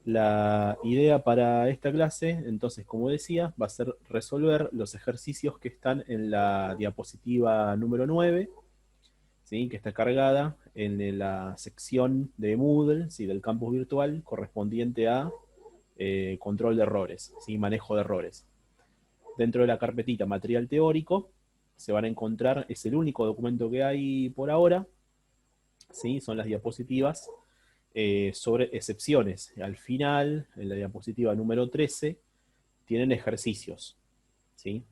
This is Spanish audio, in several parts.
La idea para esta clase, entonces, como decía, va a ser resolver los ejercicios que están en la diapositiva número 9, ¿sí? Que está cargada en la sección de Moodle, ¿sí? Del campus virtual, correspondiente a control de errores, ¿sí? Manejo de errores. Dentro de la carpetita material teórico se van a encontrar, es el único documento que hay por ahora, ¿sí? Son las diapositivas sobre excepciones. Al final, en la diapositiva número 13, tienen ejercicios, ¿sí?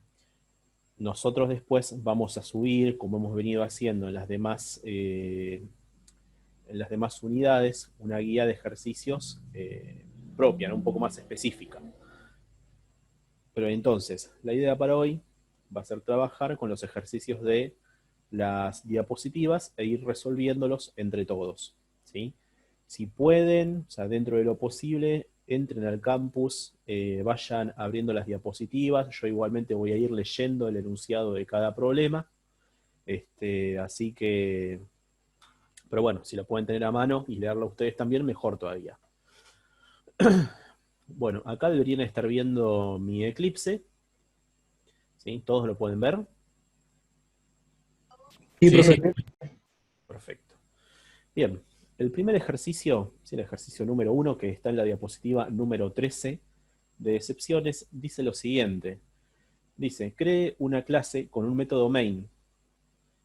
Nosotros después vamos a subir, como hemos venido haciendo en las demás unidades, una guía de ejercicios propia, ¿no? Un poco más específica. Pero entonces, la idea para hoy va a ser trabajar con los ejercicios de las diapositivas e ir resolviéndolos entre todos, ¿sí? Si pueden, o sea, dentro de lo posible, entren al campus, vayan abriendo las diapositivas. Yo igualmente voy a ir leyendo el enunciado de cada problema. Así que, pero bueno, si lo pueden tener a mano y leerlo ustedes también, mejor todavía. Bueno, acá deberían estar viendo mi eclipse, ¿sí? ¿Todos lo pueden ver? Sí, Sí, profe. sí. Perfecto. Bien, el primer ejercicio, ¿sí? El ejercicio número 1, que está en la diapositiva número 13 de excepciones, dice lo siguiente. Dice, cree una clase con un método main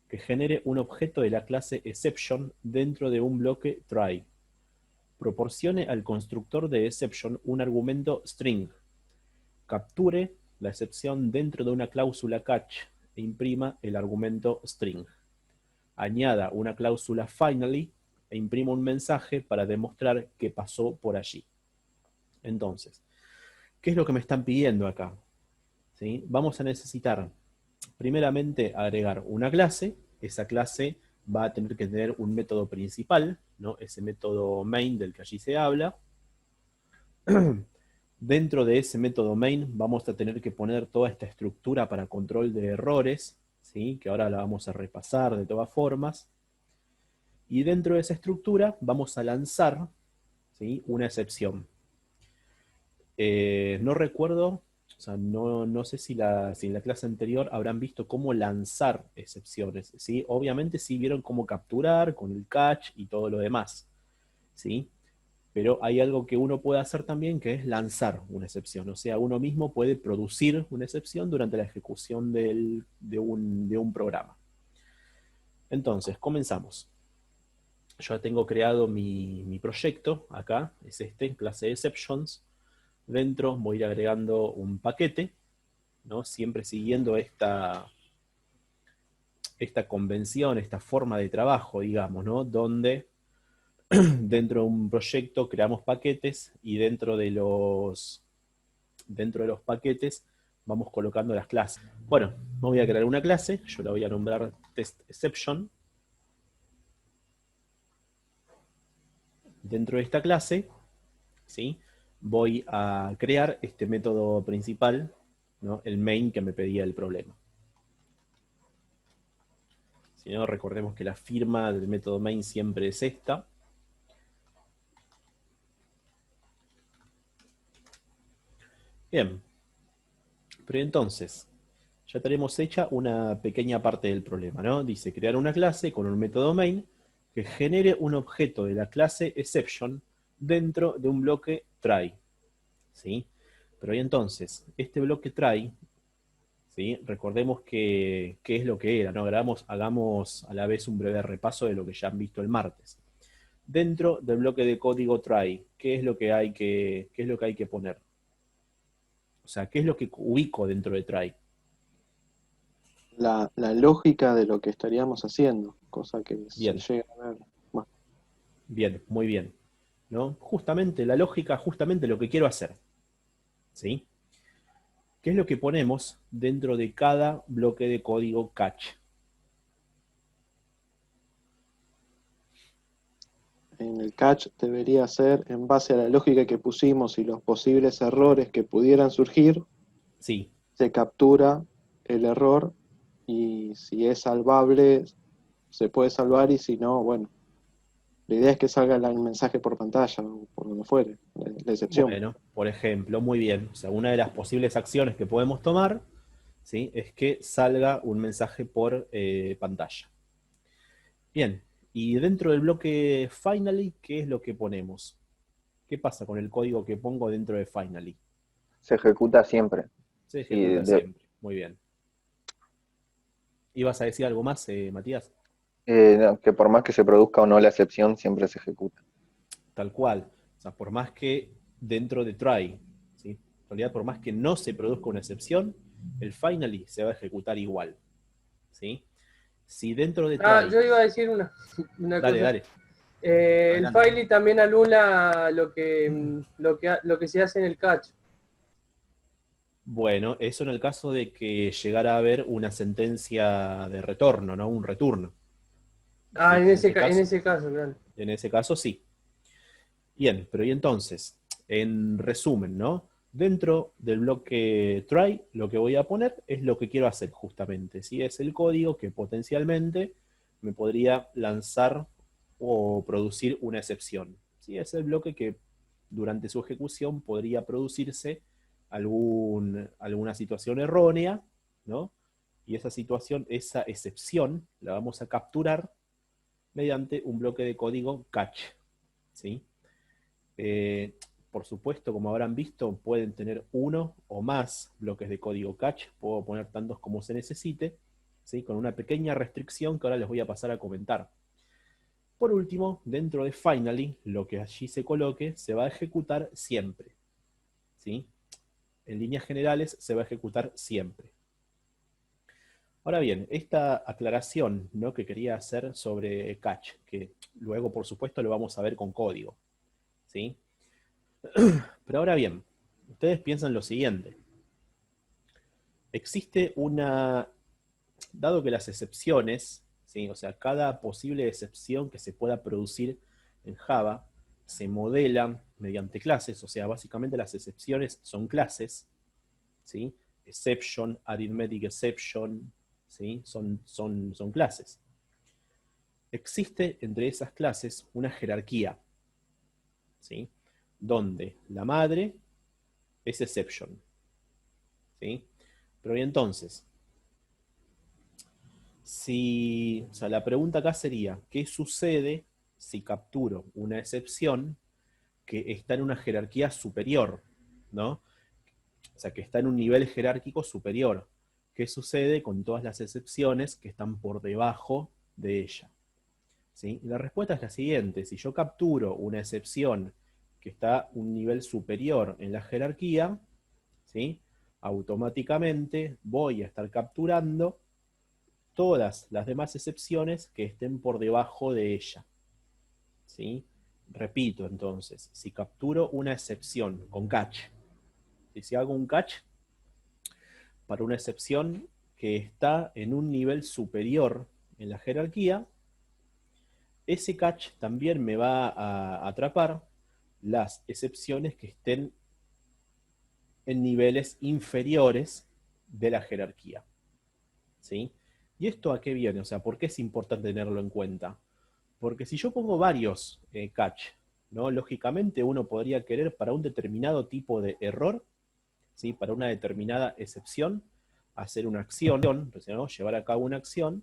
que genere un objeto de la clase exception dentro de un bloque try. Proporcione al constructor de exception un argumento string. Capture la excepción dentro de una cláusula catch e imprima el argumento string. Añada una cláusula finally e imprima un mensaje para demostrar que pasó por allí. Entonces, ¿qué es lo que me están pidiendo acá? ¿Sí? Vamos a necesitar, primeramente, agregar una clase. Esa clase va a tener que tener un método principal, ¿no? Ese método main del que allí se habla. Dentro de ese método main vamos a tener que poner toda esta estructura para control de errores, ¿sí? Que ahora la vamos a repasar de todas formas. Y dentro de esa estructura vamos a lanzar, ¿sí? Una excepción. No recuerdo, o sea, no sé si en la clase anterior habrán visto cómo lanzar excepciones, ¿sí? Obviamente sí vieron cómo capturar con el catch y todo lo demás, ¿sí? Pero hay algo que uno puede hacer también, que es lanzar una excepción. O sea, uno mismo puede producir una excepción durante la ejecución de un programa. Entonces, comenzamos. Yo ya tengo creado mi proyecto, acá, es clase exceptions. Dentro voy a ir agregando un paquete, ¿no? Siempre siguiendo esta convención, esta forma de trabajo, digamos, ¿no? Donde dentro de un proyecto creamos paquetes y dentro de los paquetes vamos colocando las clases. Bueno, me voy a crear una clase, yo la voy a nombrar test_exception. Dentro de esta clase, ¿sí? Voy a crear este método principal, ¿no? El main que me pedía el problema. Si no, recordemos que la firma del método main siempre es esta. Bien, pero entonces, ya tenemos hecha una pequeña parte del problema, ¿no? Dice crear una clase con un método main que genere un objeto de la clase exception dentro de un bloque try, ¿sí? Pero y entonces, este bloque try, ¿sí? Recordemos qué es lo que era, ¿no? Hagamos a la vez un breve repaso de lo que ya han visto el martes. Dentro del bloque de código try, ¿qué es lo que hay que poner? O sea, ¿qué es lo que ubico dentro de try? La lógica de lo que estaríamos haciendo, cosa que se Bien, llega a ver más. bien, muy bien, ¿no? Justamente la lógica, justamente lo que quiero hacer, ¿sí? ¿Qué es lo que ponemos dentro de cada bloque de código catch? En el catch debería ser en base a la lógica que pusimos y los posibles errores que pudieran surgir, Sí, se captura el error y si es salvable se puede salvar y si no, bueno. La idea es que salga el mensaje por pantalla o por donde fuere, la excepción. Bueno, por ejemplo, muy bien. O sea, una de las posibles acciones que podemos tomar, ¿sí?, es que salga un mensaje por pantalla. Bien, y dentro del bloque finally, ¿qué es lo que ponemos? ¿Qué pasa con el código que pongo dentro de finally? Se ejecuta siempre. Se Sí, ejecuta siempre. Muy bien. ¿Ibas a decir algo más, Matías? no, que por más que se produzca o no la excepción, siempre se ejecuta. Tal cual. O sea, por más que dentro de try, ¿sí?, en realidad, por más que no se produzca una excepción, el finally se va a ejecutar igual. ¿Sí? Si dentro de try... Yo iba a decir una Dale, cosa. dale. El Adelante. finally también anula lo que se hace en el catch. Bueno, eso en el caso de que llegara a haber una sentencia de retorno, ¿no? Un return. Ah, ¿Sí? en ese caso, claro. En ese caso sí. Bien, pero y entonces, en resumen, ¿no? Dentro del bloque try, lo que voy a poner es lo que quiero hacer justamente, ¿sí? Es el código que potencialmente me podría lanzar o producir una excepción, ¿sí? Es el bloque que durante su ejecución podría producirse alguna situación errónea, ¿no? Y esa situación, esa excepción, la vamos a capturar mediante un bloque de código catch, ¿sí? Por supuesto, como habrán visto, pueden tener uno o más bloques de código catch, puedo poner tantos como se necesite, ¿sí?, con una pequeña restricción que ahora les voy a pasar a comentar. Por último, dentro de finally, lo que allí se coloque se va a ejecutar siempre, ¿sí? En líneas generales se va a ejecutar siempre. Ahora bien, esta aclaración, ¿no?, que quería hacer sobre catch, que luego por supuesto lo vamos a ver con código, ¿sí? Pero ahora bien, ustedes piensan lo siguiente. Existe dado que las excepciones, ¿sí?, o sea, cada posible excepción que se pueda producir en Java se modelan mediante clases, o sea, básicamente las excepciones son clases, ¿sí? Exception, arithmetic exception, ¿sí?, son clases. Existe entre esas clases una jerarquía, ¿sí?, donde la madre es exception, ¿sí? Pero y entonces, o sea, la pregunta acá sería, ¿qué sucede si capturo una excepción que está en una jerarquía superior, ¿no? O sea, que está en un nivel jerárquico superior. ¿Qué sucede con todas las excepciones que están por debajo de ella? ¿Sí? Y la respuesta es la siguiente: si yo capturo una excepción que está a un nivel superior en la jerarquía, ¿sí?, automáticamente voy a estar capturando todas las demás excepciones que estén por debajo de ella, ¿sí? Repito entonces, si capturo una excepción con catch, y si hago un catch para una excepción que está en un nivel superior en la jerarquía, ese catch también me va a atrapar las excepciones que estén en niveles inferiores de la jerarquía, ¿sí? ¿Y esto a qué viene? O sea, ¿por qué es importante tenerlo en cuenta? Porque si yo pongo varios catch, ¿no?, lógicamente uno podría querer para un determinado tipo de error, ¿sí?, para una determinada excepción, hacer una acción, ¿no?, llevar a cabo una acción,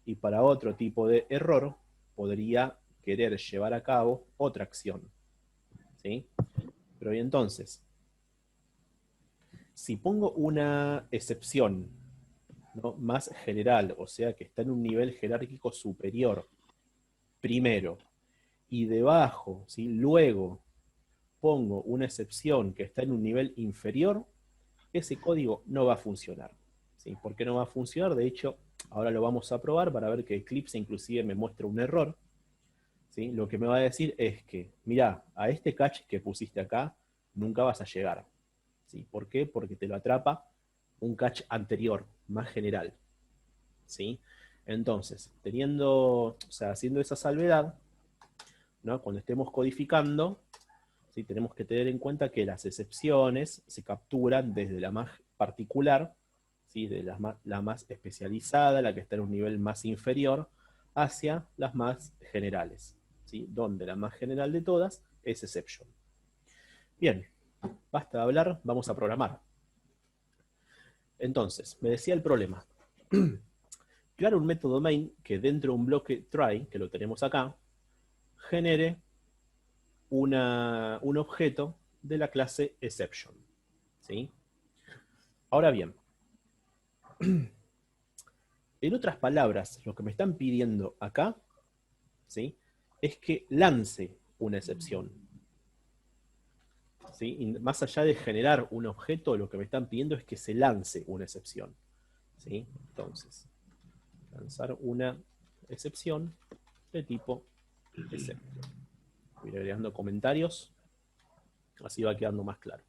y para otro tipo de error podría querer llevar a cabo otra acción, ¿sí? Pero y entonces, si pongo una excepción, ¿no?, más general, o sea, que está en un nivel jerárquico superior, primero, y debajo, ¿sí?, luego pongo una excepción que está en un nivel inferior, ese código no va a funcionar, ¿sí? ¿Por qué no va a funcionar? De hecho, ahora lo vamos a probar para ver que Eclipse inclusive me muestra un error, ¿sí? Lo que me va a decir es que, mirá, a este catch que pusiste acá, nunca vas a llegar, ¿sí? ¿Por qué? Porque te lo atrapa un catch anterior, más general, ¿sí? Entonces, o sea, haciendo esa salvedad, ¿no?, cuando estemos codificando, ¿sí?, tenemos que tener en cuenta que las excepciones se capturan desde la más particular, ¿sí?, de la más especializada, la que está en un nivel más inferior, hacia las más generales, ¿sí? Donde la más general de todas es exception. Bien, basta de hablar, vamos a programar. Entonces, me decía el problema. Crear un método main que dentro de un bloque try, que lo tenemos acá, genere un objeto de la clase exception. ¿Sí? Ahora bien, en otras palabras, lo que me están pidiendo acá, ¿sí? Es que lance una excepción. ¿Sí? Y más allá de generar un objeto, lo que me están pidiendo es que se lance una excepción. ¿Sí? Entonces, lanzar una excepción de tipo exception. Voy a ir agregando comentarios, así va quedando más claro.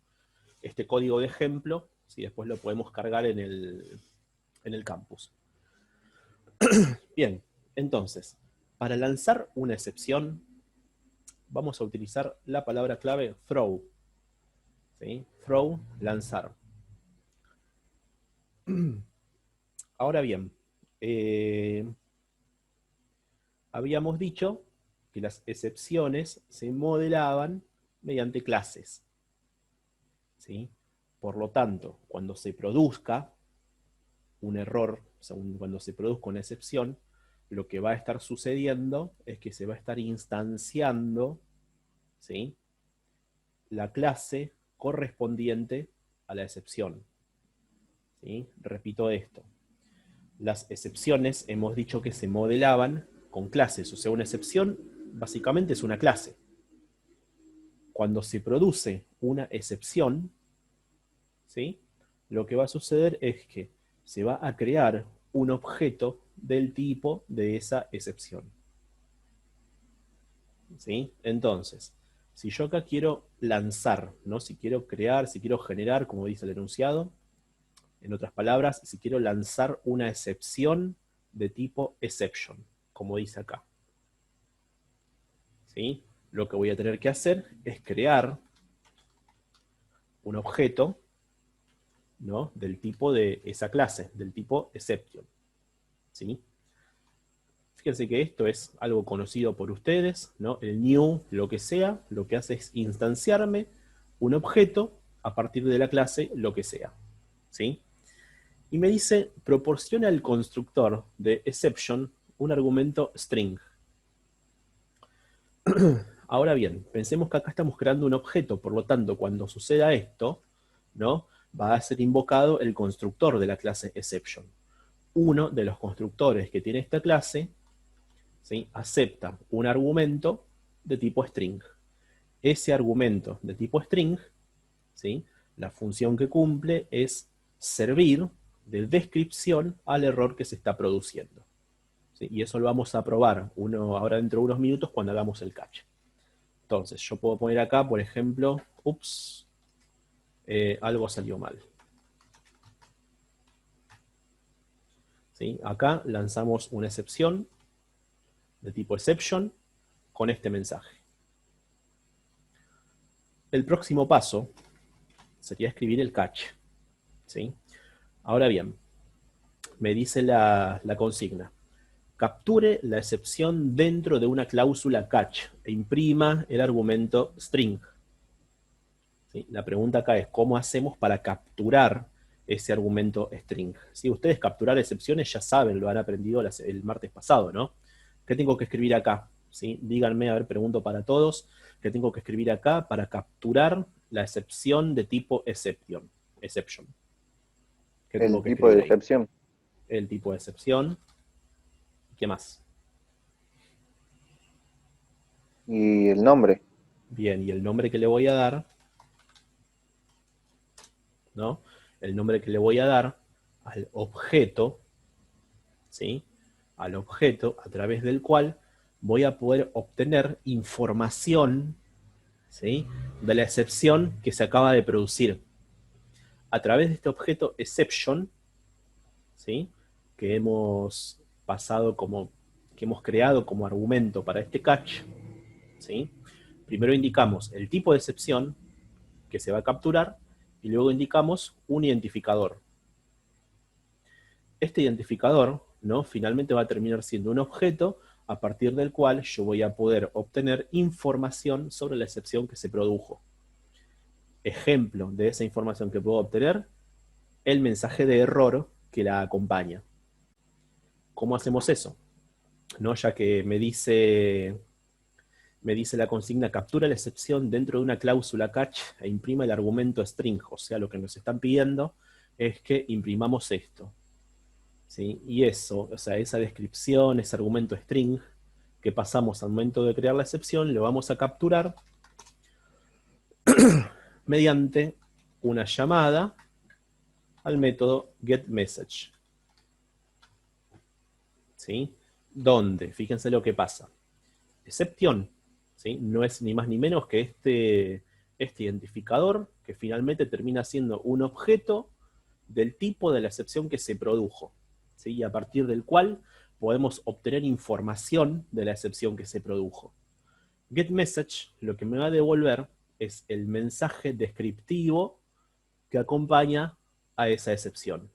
Este código de ejemplo, ¿sí? Después lo podemos cargar en el campus. Bien, entonces, para lanzar una excepción, vamos a utilizar la palabra clave throw. ¿Sí? Throw, lanzar. Ahora bien, habíamos dicho que las excepciones se modelaban mediante clases. ¿Sí? Por lo tanto, cuando se produzca un error, o sea, cuando se produzca una excepción, lo que va a estar sucediendo es que se va a estar instanciando, ¿sí? La clase correspondiente a la excepción. ¿Sí? Repito esto. Las excepciones hemos dicho que se modelaban con clases, o sea, una excepción básicamente es una clase. Cuando se produce una excepción, ¿sí? Lo que va a suceder es que se va a crear un objeto del tipo de esa excepción. ¿Sí? Entonces, si yo acá quiero lanzar, ¿no? Si quiero crear, si quiero generar, como dice el enunciado, en otras palabras, si quiero lanzar una excepción de tipo exception, como dice acá. ¿Sí? Lo que voy a tener que hacer es crear un objeto, ¿no? Del tipo de esa clase, del tipo exception. ¿Sí? Fíjense que esto es algo conocido por ustedes, ¿no? El new, lo que sea, lo que hace es instanciarme un objeto a partir de la clase lo que sea. ¿Sí? Y me dice, proporciona al constructor de exception un argumento string. Ahora bien, pensemos que acá estamos creando un objeto, por lo tanto, cuando suceda esto, ¿no? Va a ser invocado el constructor de la clase exception. Uno de los constructores que tiene esta clase, ¿sí? Acepta un argumento de tipo string. Ese argumento de tipo string, ¿sí? La función que cumple es servir de descripción al error que se está produciendo. ¿Sí? Y eso lo vamos a probar ahora dentro de unos minutos cuando hagamos el catch. Entonces, yo puedo poner acá, por ejemplo, ups, algo salió mal. ¿Sí? Acá lanzamos una excepción de tipo exception con este mensaje. El próximo paso sería escribir el catch. ¿Sí? Ahora bien, me dice la consigna. Capture la excepción dentro de una cláusula catch e imprima el argumento string. ¿Sí? La pregunta acá es, ¿cómo hacemos para capturar ese argumento string? ¿Sí? Ustedes capturar excepciones ya saben, lo han aprendido el martes pasado, ¿no? ¿Qué tengo que escribir acá? ¿Sí? Díganme, a ver, pregunto para todos, ¿qué tengo que escribir acá para capturar la excepción de tipo exception? ¿Qué tengo El que tipo de escribir ahí? excepción El tipo de excepción. ¿Qué más? y el nombre. Bien, y el nombre que le voy a dar, ¿no? El nombre que le voy a dar al objeto, ¿sí? Al objeto a través del cual voy a poder obtener información, ¿sí? De la excepción que se acaba de producir. A través de este objeto exception, ¿sí? Que hemos creado como argumento para este catch, ¿sí? Primero indicamos el tipo de excepción que se va a capturar y luego indicamos un identificador. Este identificador, ¿no? Finalmente va a terminar siendo un objeto a partir del cual yo voy a poder obtener información sobre la excepción que se produjo. Ejemplo de esa información que puedo obtener, el mensaje de error que la acompaña. ¿Cómo hacemos eso? ¿No? Ya que me dice la consigna, captura la excepción dentro de una cláusula catch e imprima el argumento string. O sea, lo que nos están pidiendo es que imprimamos esto. ¿Sí? Y eso, o sea, esa descripción, ese argumento string que pasamos al momento de crear la excepción, lo vamos a capturar mediante una llamada al método getMessage. ¿Sí? Donde, fíjense lo que pasa. Excepción, ¿sí? No es ni más ni menos que este identificador que finalmente termina siendo un objeto del tipo de la excepción que se produjo, ¿sí? Y a partir del cual podemos obtener información de la excepción que se produjo. GetMessage lo que me va a devolver es el mensaje descriptivo que acompaña a esa excepción,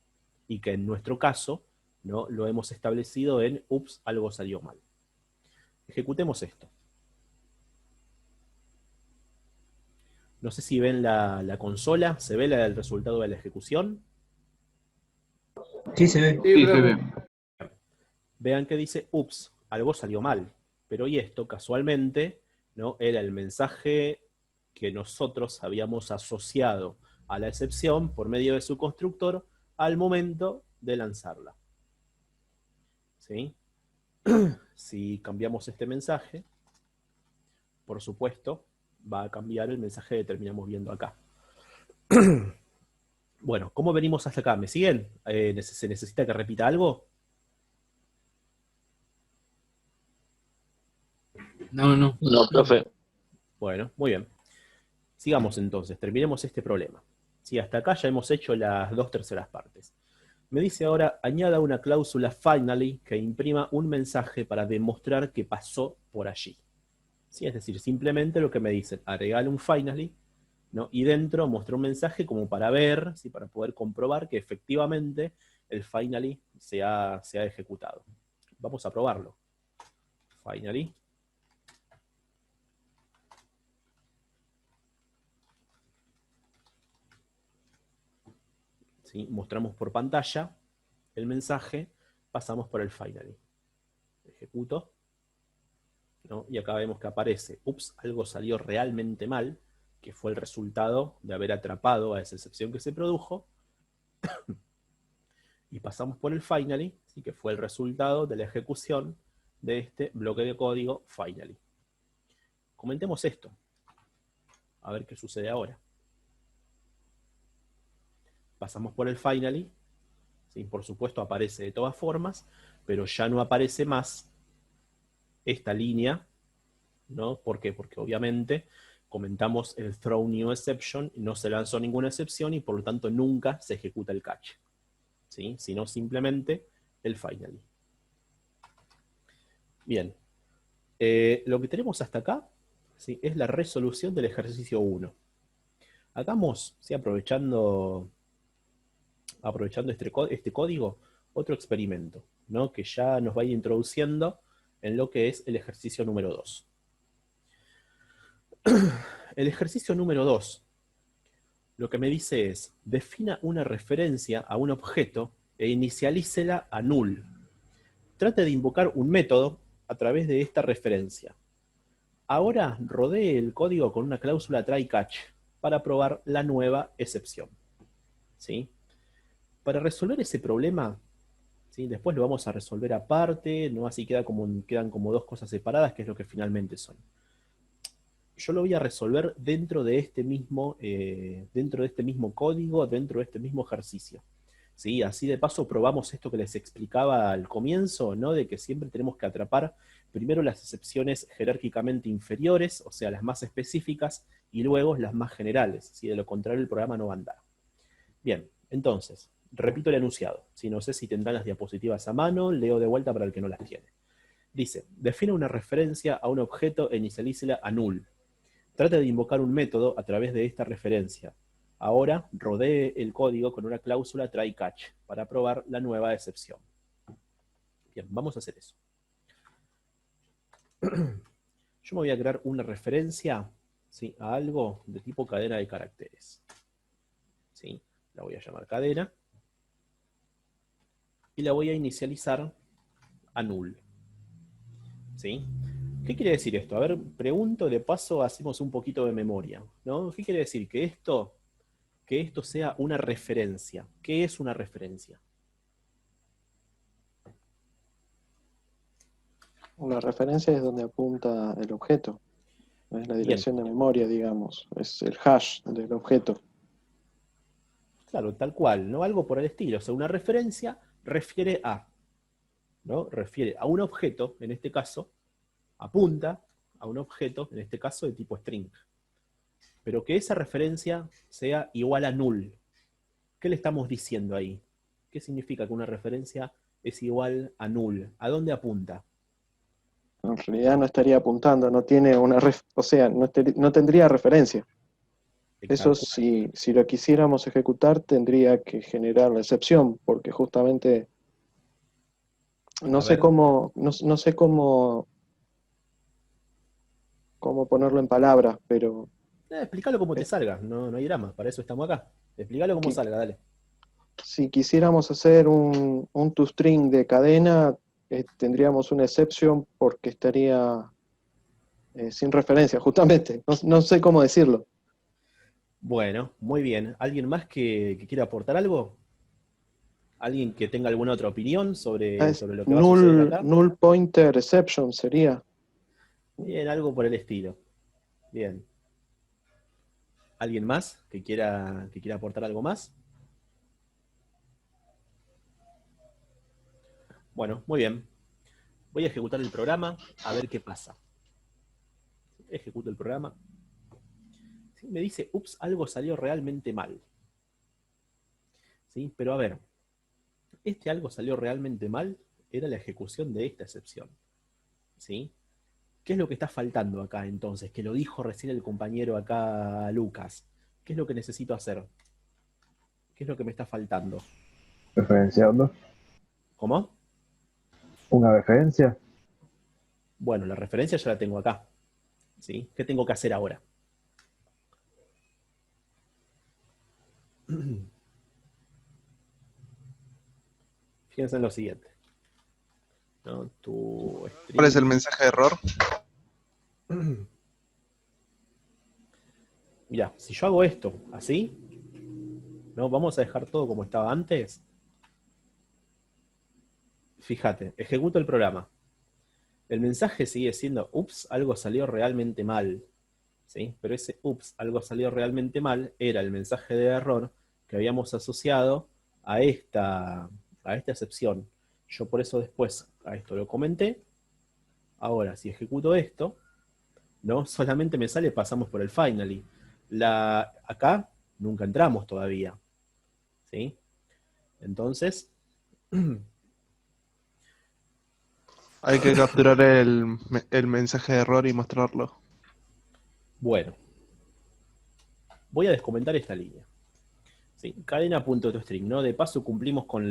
y que en nuestro caso, ¿no?, lo hemos establecido en ups, algo salió mal. Ejecutemos esto. No sé si ven la consola, ¿se ve el resultado de la ejecución? Sí, se ve. Sí, profe. Vean que dice, ups, algo salió mal. Pero y esto, casualmente, ¿no?, era el mensaje que nosotros habíamos asociado a la excepción por medio de su constructor al momento de lanzarla. ¿Sí? Si cambiamos este mensaje, por supuesto, va a cambiar el mensaje que terminamos viendo acá. Bueno, ¿cómo venimos hasta acá? ¿Me siguen? ¿Se necesita que repita algo? No, no. No, profe. Bueno, muy bien. Sigamos entonces, terminemos este problema. Sí, hasta acá ya hemos hecho las 2/3 partes. Me dice ahora, añada una cláusula finally que imprima un mensaje para demostrar que pasó por allí. ¿Sí? Es decir, simplemente lo que me dicen, agregale un finally, ¿no?, y dentro muestra un mensaje como para ver, ¿sí?, para poder comprobar que efectivamente el finally se ha ejecutado. Vamos a probarlo. Finally. ¿Sí? Mostramos por pantalla el mensaje, pasamos por el finally. Ejecuto, ¿no? Y acá vemos que aparece, ups, algo salió realmente mal, que fue el resultado de haber atrapado a esa excepción que se produjo. Y pasamos por el finally, ¿sí?, que fue el resultado de la ejecución de este bloque de código finally. Comentemos esto. A ver qué sucede ahora. Pasamos por el finally, ¿sí? Por supuesto aparece de todas formas, pero ya no aparece más esta línea, ¿no? ¿Por qué? Porque obviamente comentamos el throw new exception, no se lanzó ninguna excepción y por lo tanto nunca se ejecuta el catch, ¿sí?, sino simplemente el finally. Bien. Lo que tenemos hasta acá, ¿sí?, es la resolución del ejercicio 1. Hagamos, ¿sí?, aprovechando este código, otro experimento, ¿no?, que ya nos va a ir introduciendo en lo que es el ejercicio número 2. El ejercicio número 2, lo que me dice es, defina una referencia a un objeto e inicialícela a null. Trate de invocar un método a través de esta referencia. Ahora rodee el código con una cláusula try catch para probar la nueva excepción. ¿Sí? Para resolver ese problema, ¿sí?, después lo vamos a resolver aparte, ¿no? Así quedan como dos cosas separadas, que es lo que finalmente son. Yo lo voy a resolver dentro de este mismo código, dentro de este mismo ejercicio. ¿Sí? Así de paso probamos esto que les explicaba al comienzo, ¿no?, de que siempre tenemos que atrapar primero las excepciones jerárquicamente inferiores, o sea, las más específicas, y luego las más generales. ¿Sí? De lo contrario, el programa no va a andar. Bien, entonces, repito el enunciado. ¿Sí? No sé si tendrán las diapositivas a mano, leo de vuelta para el que no las tiene. Dice, define una referencia a un objeto e inicialícela a null. Trate de invocar un método a través de esta referencia. Ahora rodee el código con una cláusula try catch para probar la nueva excepción. Bien, vamos a hacer eso. yo me voy a crear una referencia, ¿sí?, a algo de tipo cadena de caracteres. ¿Sí? La voy a llamar cadena. Y la voy a inicializar a null. ¿Sí? ¿Qué quiere decir esto? A ver, pregunto, de paso hacemos un poquito de memoria, ¿no? ¿Qué quiere decir? Que esto sea una referencia. ¿Qué es una referencia? Una referencia es donde apunta el objeto. Es la Bien, dirección de memoria, digamos. Es el hash del objeto. claro, tal cual, ¿no? Algo por el estilo. O sea, una referencia refiere a, ¿no? Refiere a un objeto, en este caso, apunta a un objeto, en este caso de tipo string. Pero que esa referencia sea igual a null. ¿Qué le estamos diciendo ahí? ¿Qué significa que una referencia es igual a null? ¿A dónde apunta? En realidad no estaría apuntando, no tiene una o sea, no tendría referencia. Eso Tal cual. si lo quisiéramos ejecutar tendría que generar la excepción, porque justamente no A sé ver, no sé cómo ponerlo en palabras, pero explícalo como te eh, salga, no hay drama, para eso estamos acá. Explícalo como qui- salga, dale. si quisiéramos hacer un toString de cadena, tendríamos una exception porque estaría sin referencia, justamente. No sé cómo decirlo. Bueno, muy bien. ¿Alguien más que quiera aportar algo? ¿Alguien que tenga alguna otra opinión Es sobre lo que va a suceder acá? null pointer exception sería. Bien, algo por el estilo. Bien. ¿Alguien más que quiera aportar algo más? Bueno, muy bien. Voy a ejecutar el programa a ver qué pasa. Ejecuto el programa. ¿Sí? Me dice, ups, algo salió realmente mal. ¿Sí? Pero a ver, este algo salió realmente mal era la ejecución de esta excepción. ¿Sí? ¿Qué es lo que está faltando acá entonces? Que lo dijo recién el compañero acá, Lucas. ¿Qué es lo que necesito hacer? ¿Qué es lo que me está faltando? Referenciando. ¿Cómo? Una referencia. Bueno, la referencia ya la tengo acá. ¿Sí? ¿Qué tengo que hacer ahora? Fíjense en lo siguiente. ¿No? Tu ¿Cuál es el string. mensaje de error? Mira, si yo hago esto así, ¿no? Vamos a dejar todo como estaba antes. Fíjate, ejecuto el programa. El mensaje sigue siendo, ups, algo salió realmente mal. ¿Sí? Pero ese ups, algo salió realmente mal, era el mensaje de error que habíamos asociado a esta excepción. Yo por eso después a esto lo comenté. Ahora, si ejecuto esto, ¿no? Solamente me sale pasamos por el finally. Acá nunca entramos todavía. ¿Sí? Entonces, Hay que capturar el mensaje de error y mostrarlo. bueno, voy a descomentar esta línea. ¿Sí? Cadena.toString, ¿no? De paso cumplimos con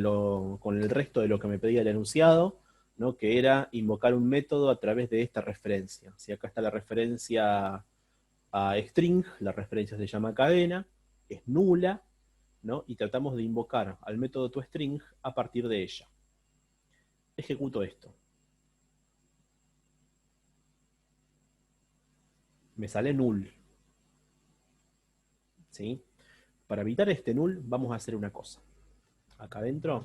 el resto de lo que me pedía el enunciado, ¿no? Que era invocar un método a través de esta referencia. Si acá está la referencia a string, la referencia se llama cadena, es nula, ¿no? Y tratamos de invocar al método toString a partir de ella. Ejecuto esto. Me sale null. ¿Sí? Para evitar este null, vamos a hacer una cosa. Acá adentro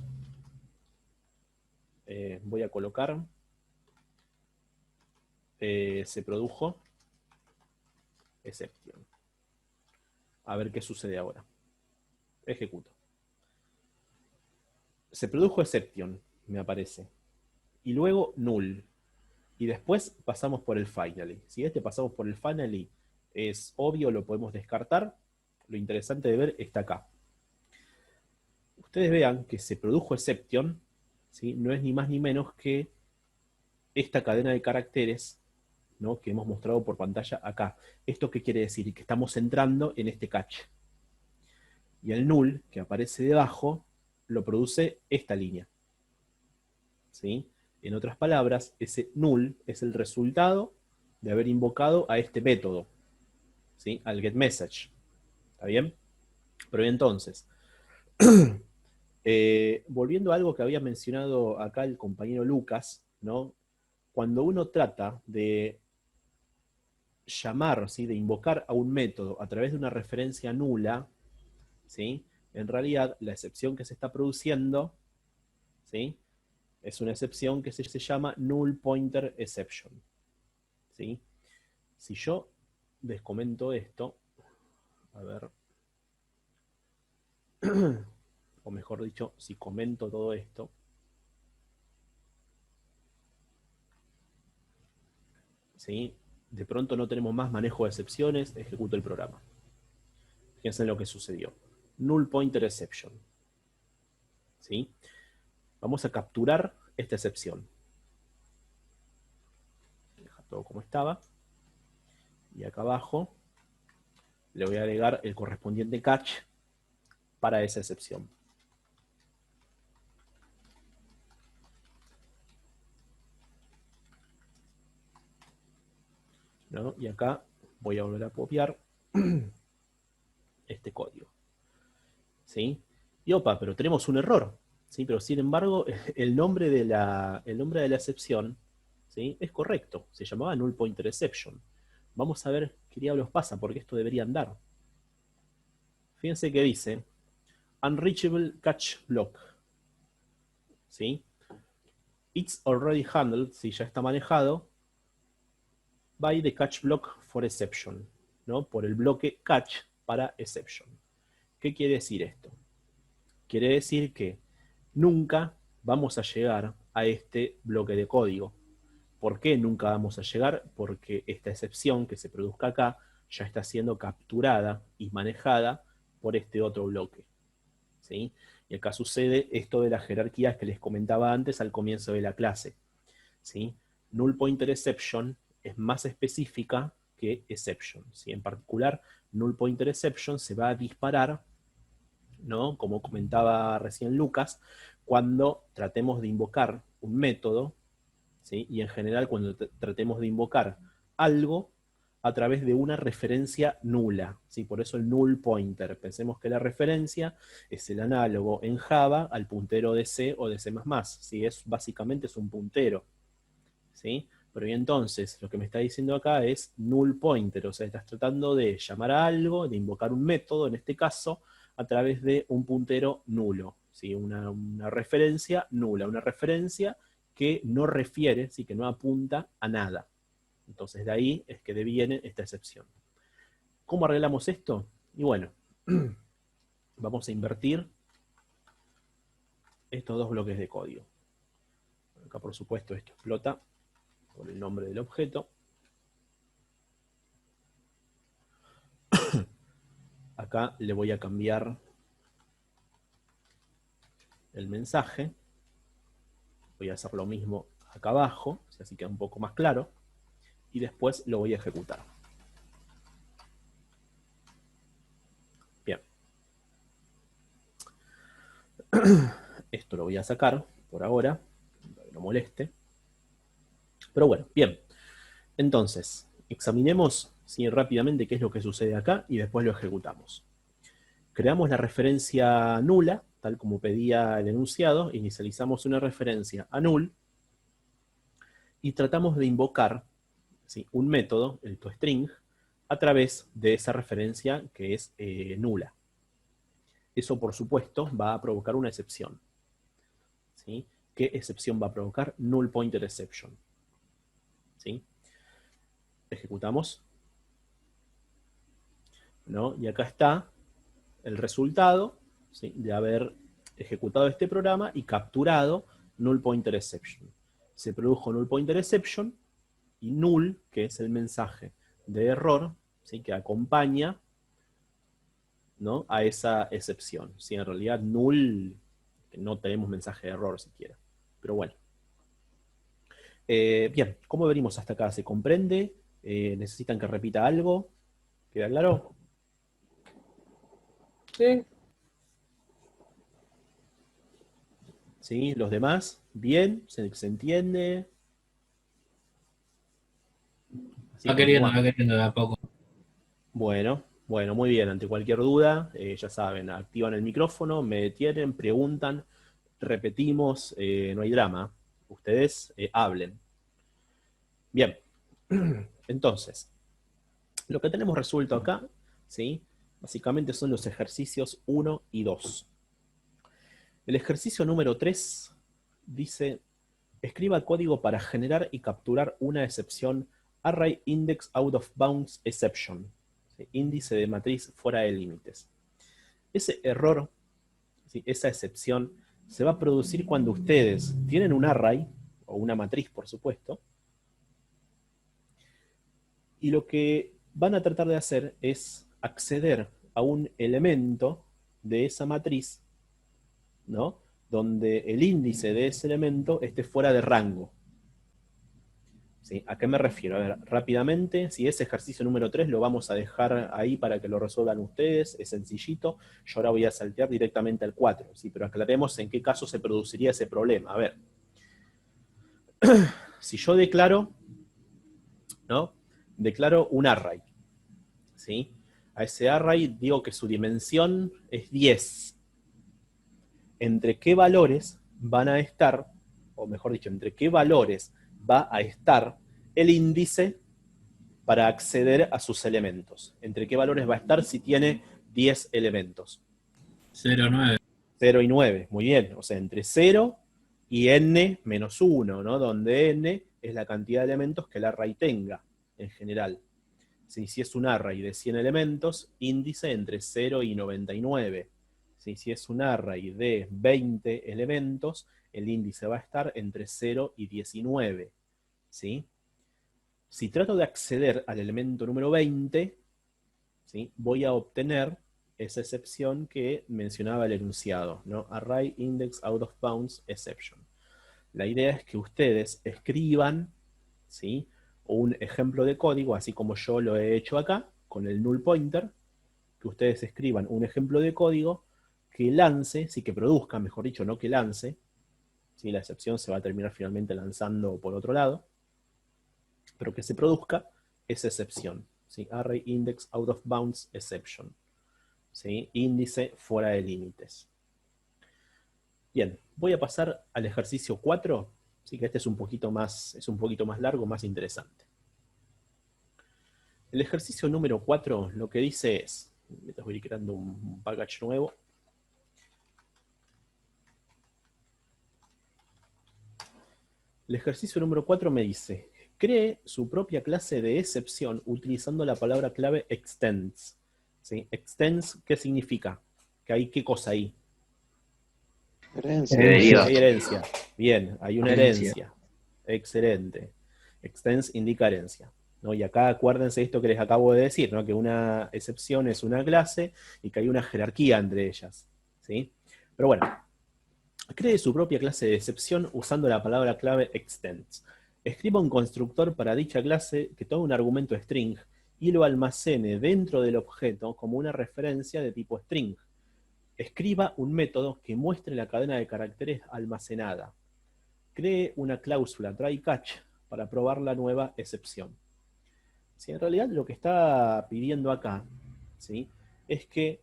voy a colocar se produjo exception. A ver qué sucede ahora. Ejecuto. Se produjo exception, me aparece. Y luego null. Y después pasamos por el finally. Si pasamos por el finally es obvio, lo podemos descartar. Lo interesante de ver está acá. Ustedes vean que se produjo exception, ¿sí? No es ni más ni menos que esta cadena de caracteres, ¿no? Que hemos mostrado por pantalla acá. ¿Esto qué quiere decir? Que estamos entrando en este catch. Y el null, que aparece debajo, lo produce esta línea. ¿Sí? En otras palabras, ese null es el resultado de haber invocado a este método, ¿sí? Al getMessage. ¿Está bien? Pero entonces, volviendo a algo que había mencionado acá el compañero Lucas, ¿no? Cuando uno trata de llamar, ¿sí? De invocar a un método a través de una referencia nula, ¿sí? En realidad, la excepción que se está produciendo, ¿sí? Es una excepción que se llama Null Pointer Exception, ¿sí? Si yo descomento esto, a ver, o mejor dicho, si comento todo esto, ¿sí? De pronto no tenemos más manejo de excepciones, ejecuto el programa. Fíjense en lo que sucedió. Null Pointer Exception, ¿sí? Vamos a capturar esta excepción. Deja todo como estaba. Y acá abajo le voy a agregar el correspondiente catch para esa excepción. ¿No? Y acá voy a volver a copiar este código. ¿Sí? Y opa, pero tenemos un error. ¿Sí? Pero sin embargo, el nombre de la excepción, ¿sí? Es correcto. Se llamaba Null Pointer Exception. Vamos a ver qué diablos pasa, porque esto debería andar. Fíjense que dice Unreachable Catch Block. ¿Sí? It's already handled, si ya está manejado, by the catch block for exception, ¿no? Por el bloque catch para exception. ¿Qué quiere decir esto? Quiere decir que nunca vamos a llegar a este bloque de código. ¿Por qué nunca vamos a llegar? Porque esta excepción que se produzca acá ya está siendo capturada y manejada por este otro bloque, ¿sí? Y acá sucede esto de las jerarquías que les comentaba antes al comienzo de la clase, ¿sí? Null Pointer Exception es más específica que Exception, ¿sí? En particular, Null Pointer Exception se va a disparar, ¿no? Como comentaba recién Lucas, cuando tratemos de invocar un método, ¿sí? Y en general cuando tratemos de invocar algo a través de una referencia nula, ¿sí? Por eso el null pointer. Pensemos que la referencia es el análogo en Java al puntero de C o de C++, ¿sí? Básicamente es un puntero, ¿sí? Pero y entonces lo que me está diciendo acá es null pointer, o sea, estás tratando de llamar a algo, de invocar un método, en este caso, a través de un puntero nulo, ¿sí? Una referencia nula, una referencia que no refiere, ¿sí? Que no apunta a nada. Entonces de ahí es que deviene esta excepción. ¿Cómo arreglamos esto? Y bueno, vamos a invertir estos dos bloques de código. Acá por supuesto esto explota por el nombre del objeto. Acá le voy a cambiar el mensaje. Voy a hacer lo mismo acá abajo, así queda un poco más claro. Y después lo voy a ejecutar. Bien. Esto lo voy a sacar por ahora, para que no moleste. Pero bueno, bien. Entonces, examinemos rápidamente qué es lo que sucede acá y después lo ejecutamos. Creamos la referencia nula, tal como pedía el enunciado, inicializamos una referencia a null y tratamos de invocar, ¿sí? Un método, el toString, a través de esa referencia que es nula. Eso, por supuesto, va a provocar una excepción, ¿sí? ¿Qué excepción va a provocar? Null Pointer Exception, ¿sí? Ejecutamos, ¿no? Y acá está el resultado, ¿sí? De haber ejecutado este programa y capturado Null Pointer Exception. Se produjo Null Pointer Exception y null, que es el mensaje de error, ¿sí? Que acompaña, ¿no? A esa excepción. ¿Sí? En realidad null, no tenemos mensaje de error siquiera. Pero bueno. Bien, ¿cómo venimos hasta acá? ¿Se comprende? ¿Necesitan que repita algo? ¿Queda claro? Sí. ¿Sí? ¿Los demás? ¿Bien? ¿Se entiende? Así Va queriendo continuamos. de a poco. Bueno, muy bien. Ante cualquier duda, ya saben, activan el micrófono, me detienen, preguntan, repetimos, no hay drama. Ustedes hablen. Bien. Entonces, lo que tenemos resuelto acá, ¿sí? Básicamente son los ejercicios 1 y 2. El ejercicio número 3 dice, escriba código para generar y capturar una excepción Array Index Out of Bounds Exception, ¿sí? Índice de matriz fuera de límites. Ese error, ¿sí? Esa excepción, se va a producir cuando ustedes tienen un array, o una matriz por supuesto, y lo que van a tratar de hacer es acceder a un elemento de esa matriz, ¿no? Donde el índice de ese elemento esté fuera de rango. ¿Sí? ¿A qué me refiero? A ver, rápidamente, si es ejercicio número 3, lo vamos a dejar ahí para que lo resuelvan ustedes, es sencillito. Yo ahora voy a saltear directamente al 4, ¿sí? Pero aclaremos en qué caso se produciría ese problema. A ver, si yo declaro, ¿no? Declaro un array, ¿sí? A ese array digo que su dimensión es 10. ¿Entre qué valores van a estar, o mejor dicho, entre qué valores va a estar el índice para acceder a sus elementos? ¿Entre qué valores va a estar si tiene 10 elementos? 0, 9. 0 y 9, muy bien. O sea, entre 0 y n menos 1, ¿no? Donde n es la cantidad de elementos que el array tenga, en general. Si es un array de 100 elementos, índice entre 0 y 99. Si es un array de 20 elementos, el índice va a estar entre 0 y 19. ¿Sí? Si trato de acceder al elemento número 20, ¿sí? Voy a obtener esa excepción que mencionaba el enunciado, ¿no? Array Index Out of Bounds Exception. La idea es que ustedes escriban, ¿sí? Un ejemplo de código, así como yo lo he hecho acá, con el null pointer, que ustedes escriban un ejemplo de código que lance, sí, que produzca, mejor dicho, no que lance, ¿sí? La excepción se va a terminar finalmente lanzando por otro lado, pero que se produzca esa excepción, ¿sí? Array Index Out of Bounds Exception, ¿sí? Índice fuera de límites. Bien, voy a pasar al ejercicio 4, ¿sí? Que este es un poquito más largo, más interesante. El ejercicio número 4 lo que dice es, mientras voy creando un package nuevo, el ejercicio número 4 me dice, cree su propia clase de excepción utilizando la palabra clave extends. ¿Sí? Extends, ¿qué significa? ¿Que hay qué cosa ahí? Herencia. Hay herencia. Bien, hay una herencia. Excelente. Extends indica herencia, ¿no? Y acá acuérdense esto que les acabo de decir, ¿no? Que una excepción es una clase y que hay una jerarquía entre ellas, ¿sí? Pero bueno, cree su propia clase de excepción usando la palabra clave extends. Escriba un constructor para dicha clase que tome un argumento string y lo almacene dentro del objeto como una referencia de tipo string. Escriba un método que muestre la cadena de caracteres almacenada. Cree una cláusula try catch para probar la nueva excepción. ¿Sí? En realidad lo que está pidiendo acá, ¿sí? Es que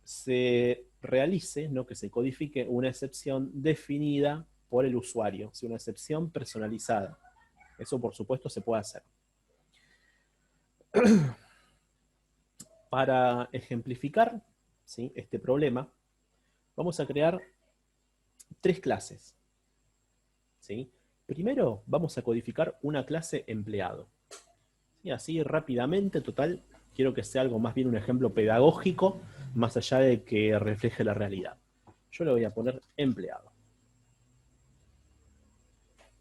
se realice, ¿no? Que se codifique una excepción definida por el usuario, ¿sí? Una excepción personalizada. Eso por supuesto se puede hacer. Para ejemplificar, ¿sí? Este problema, vamos a crear 3 clases. ¿Sí? Primero vamos a codificar una clase empleado. ¿Sí? Así rápidamente, total, quiero que sea algo más bien un ejemplo pedagógico, más allá de que refleje la realidad. Yo le voy a poner empleado.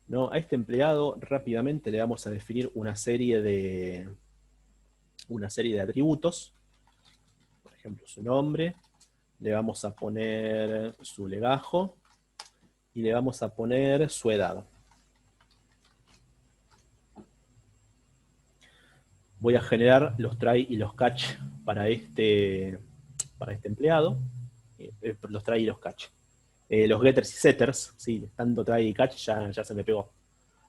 ¿No? A este empleado rápidamente le vamos a definir una serie de atributos. Por ejemplo, su nombre, le vamos a poner su legajo y le vamos a poner su edad. Voy a generar los try y los catch para este empleado, los try y los catch. Los getters y setters, ¿sí? Tanto try y catch ya se me pegó.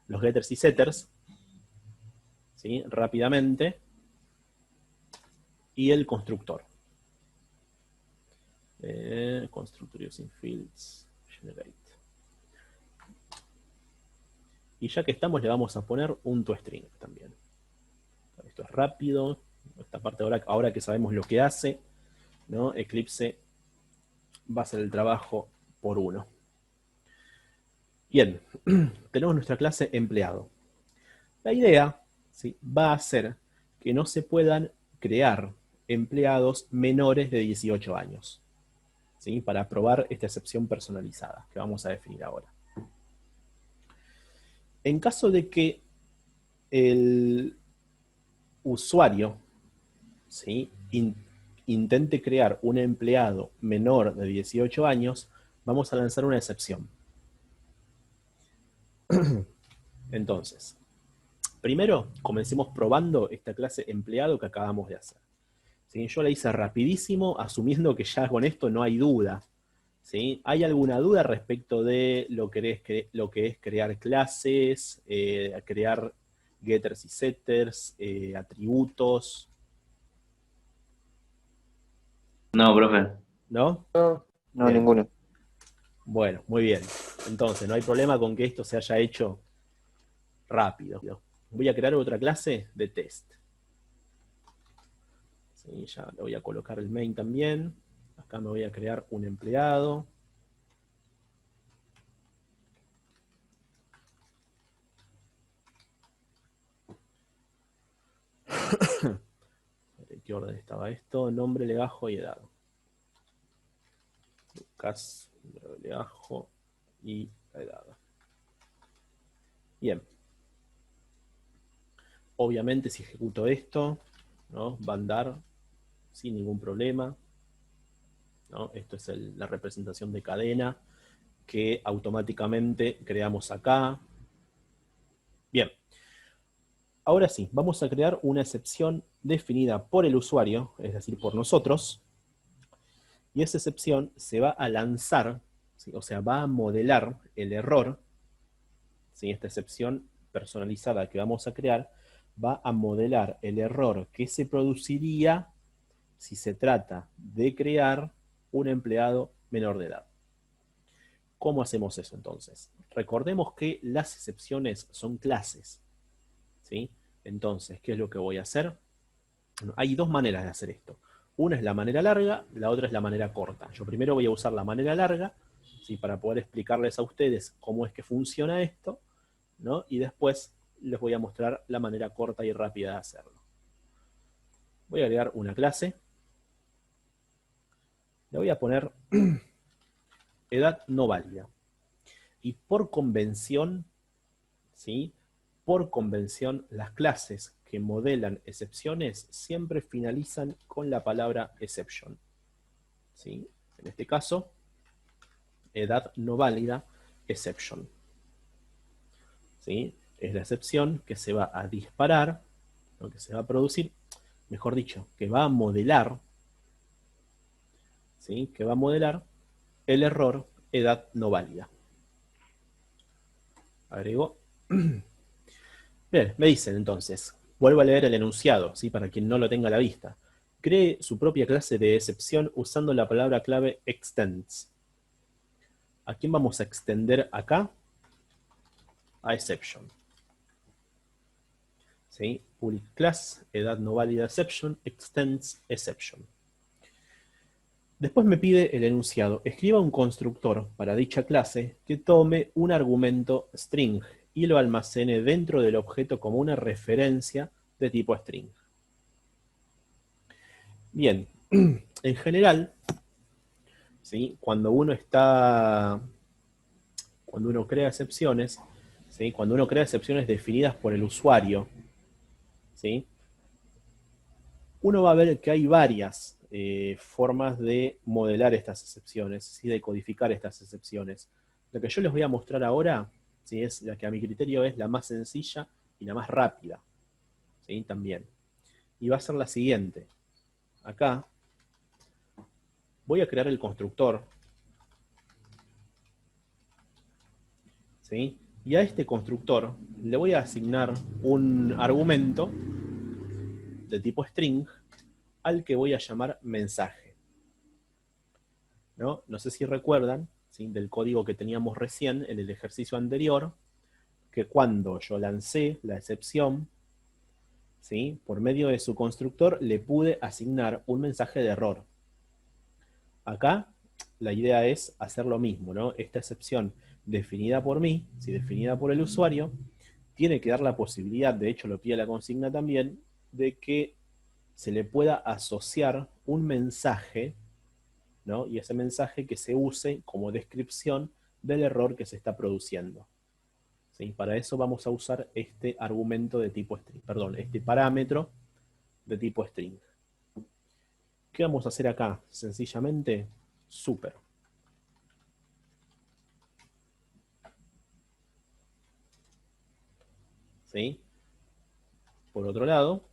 Los getters y setters, ¿sí? Rápidamente. Y el constructor. Constructor using fields, generate. Y ya que estamos, le vamos a poner un toString también. Esto es rápido. Esta parte ahora que sabemos lo que hace, ¿no? Eclipse va a hacer el trabajo por uno. Bien, tenemos nuestra clase empleado. La idea, ¿sí?, va a ser que no se puedan crear empleados menores de 18 años, ¿sí?, para probar esta excepción personalizada que vamos a definir ahora. En caso de que el usuario, ¿sí?, intente crear un empleado menor de 18 años, vamos a lanzar una excepción. Entonces, primero comencemos probando esta clase empleado que acabamos de hacer. ¿Sí? Yo la hice rapidísimo, asumiendo que ya con esto no hay duda. ¿Sí? ¿Hay alguna duda respecto de lo que es crear clases, crear getters y setters, atributos? No, profe. ¿No? No, No, Bien. ninguno. Bueno, muy bien. Entonces, no hay problema con que esto se haya hecho rápido. Voy a crear otra clase de test. Sí, ya le voy a colocar el main también. Acá me voy a crear un empleado. ¿En qué orden estaba esto? Nombre, legajo y edad. Lucas, legajo y edad. Bien. Obviamente si ejecuto esto, ¿no?, va a andar sin ningún problema, ¿no? Esto es la representación de cadena que automáticamente creamos acá. Bien. Ahora sí, vamos a crear una excepción definida por el usuario, es decir, por nosotros, y esa excepción se va a lanzar, ¿sí?, o sea, va a modelar el error, ¿sí?, esta excepción personalizada que vamos a crear, va a modelar el error que se produciría si se trata de crear un empleado menor de edad. ¿Cómo hacemos eso entonces? Recordemos que las excepciones son clases, ¿sí? Entonces, ¿qué es lo que voy a hacer? Bueno, hay dos maneras de hacer esto. Una es la manera larga, la otra es la manera corta. Yo primero voy a usar la manera larga, ¿sí?, para poder explicarles a ustedes cómo es que funciona esto, ¿no? Y después les voy a mostrar la manera corta y rápida de hacerlo. Voy a agregar una clase. Le voy a poner edad no válida. Y por convención, ¿sí?, por convención, las clases que modelan excepciones siempre finalizan con la palabra exception. ¿Sí? En este caso, edad no válida, exception. ¿Sí? Es la excepción que se va a disparar, ¿no?, que se va a producir, mejor dicho, que va a modelar, ¿sí?, que va a modelar el error edad no válida. Agrego. Bien, me dicen entonces, vuelvo a leer el enunciado, ¿sí?, para quien no lo tenga a la vista. Cree su propia clase de excepción usando la palabra clave extends. ¿A quién vamos a extender acá? A exception. ¿Sí? Public class, edad no válida exception, extends exception. Después me pide el enunciado. Escriba un constructor para dicha clase que tome un argumento string y lo almacene dentro del objeto como una referencia de tipo string. Bien, en general, ¿sí?, cuando uno crea excepciones, ¿sí?, cuando uno crea excepciones definidas por el usuario, ¿sí?, uno va a ver que hay varias formas de modelar estas excepciones, ¿sí?, de codificar estas excepciones. Lo que yo les voy a mostrar ahora, ¿sí?, es la que a mi criterio es la más sencilla y la más rápida, ¿sí?, también. Y va a ser la siguiente. Acá voy a crear el constructor, ¿sí? Y a este constructor le voy a asignar un argumento de tipo string al que voy a llamar mensaje. ¿No? No sé si recuerdan, ¿sí?, del código que teníamos recién en el ejercicio anterior, que cuando yo lancé la excepción, ¿sí?, por medio de su constructor le pude asignar un mensaje de error. Acá la idea es hacer lo mismo, ¿no? Esta excepción definida por mí, ¿sí?, definida por el usuario, tiene que dar la posibilidad, de hecho lo pide la consigna también, de que se le pueda asociar un mensaje, ¿no? Y ese mensaje que se use como descripción del error que se está produciendo. ¿Sí? Para eso vamos a usar este argumento de tipo string, perdón, este parámetro de tipo string. ¿Qué vamos a hacer acá? Sencillamente, super. ¿Sí? Por otro lado,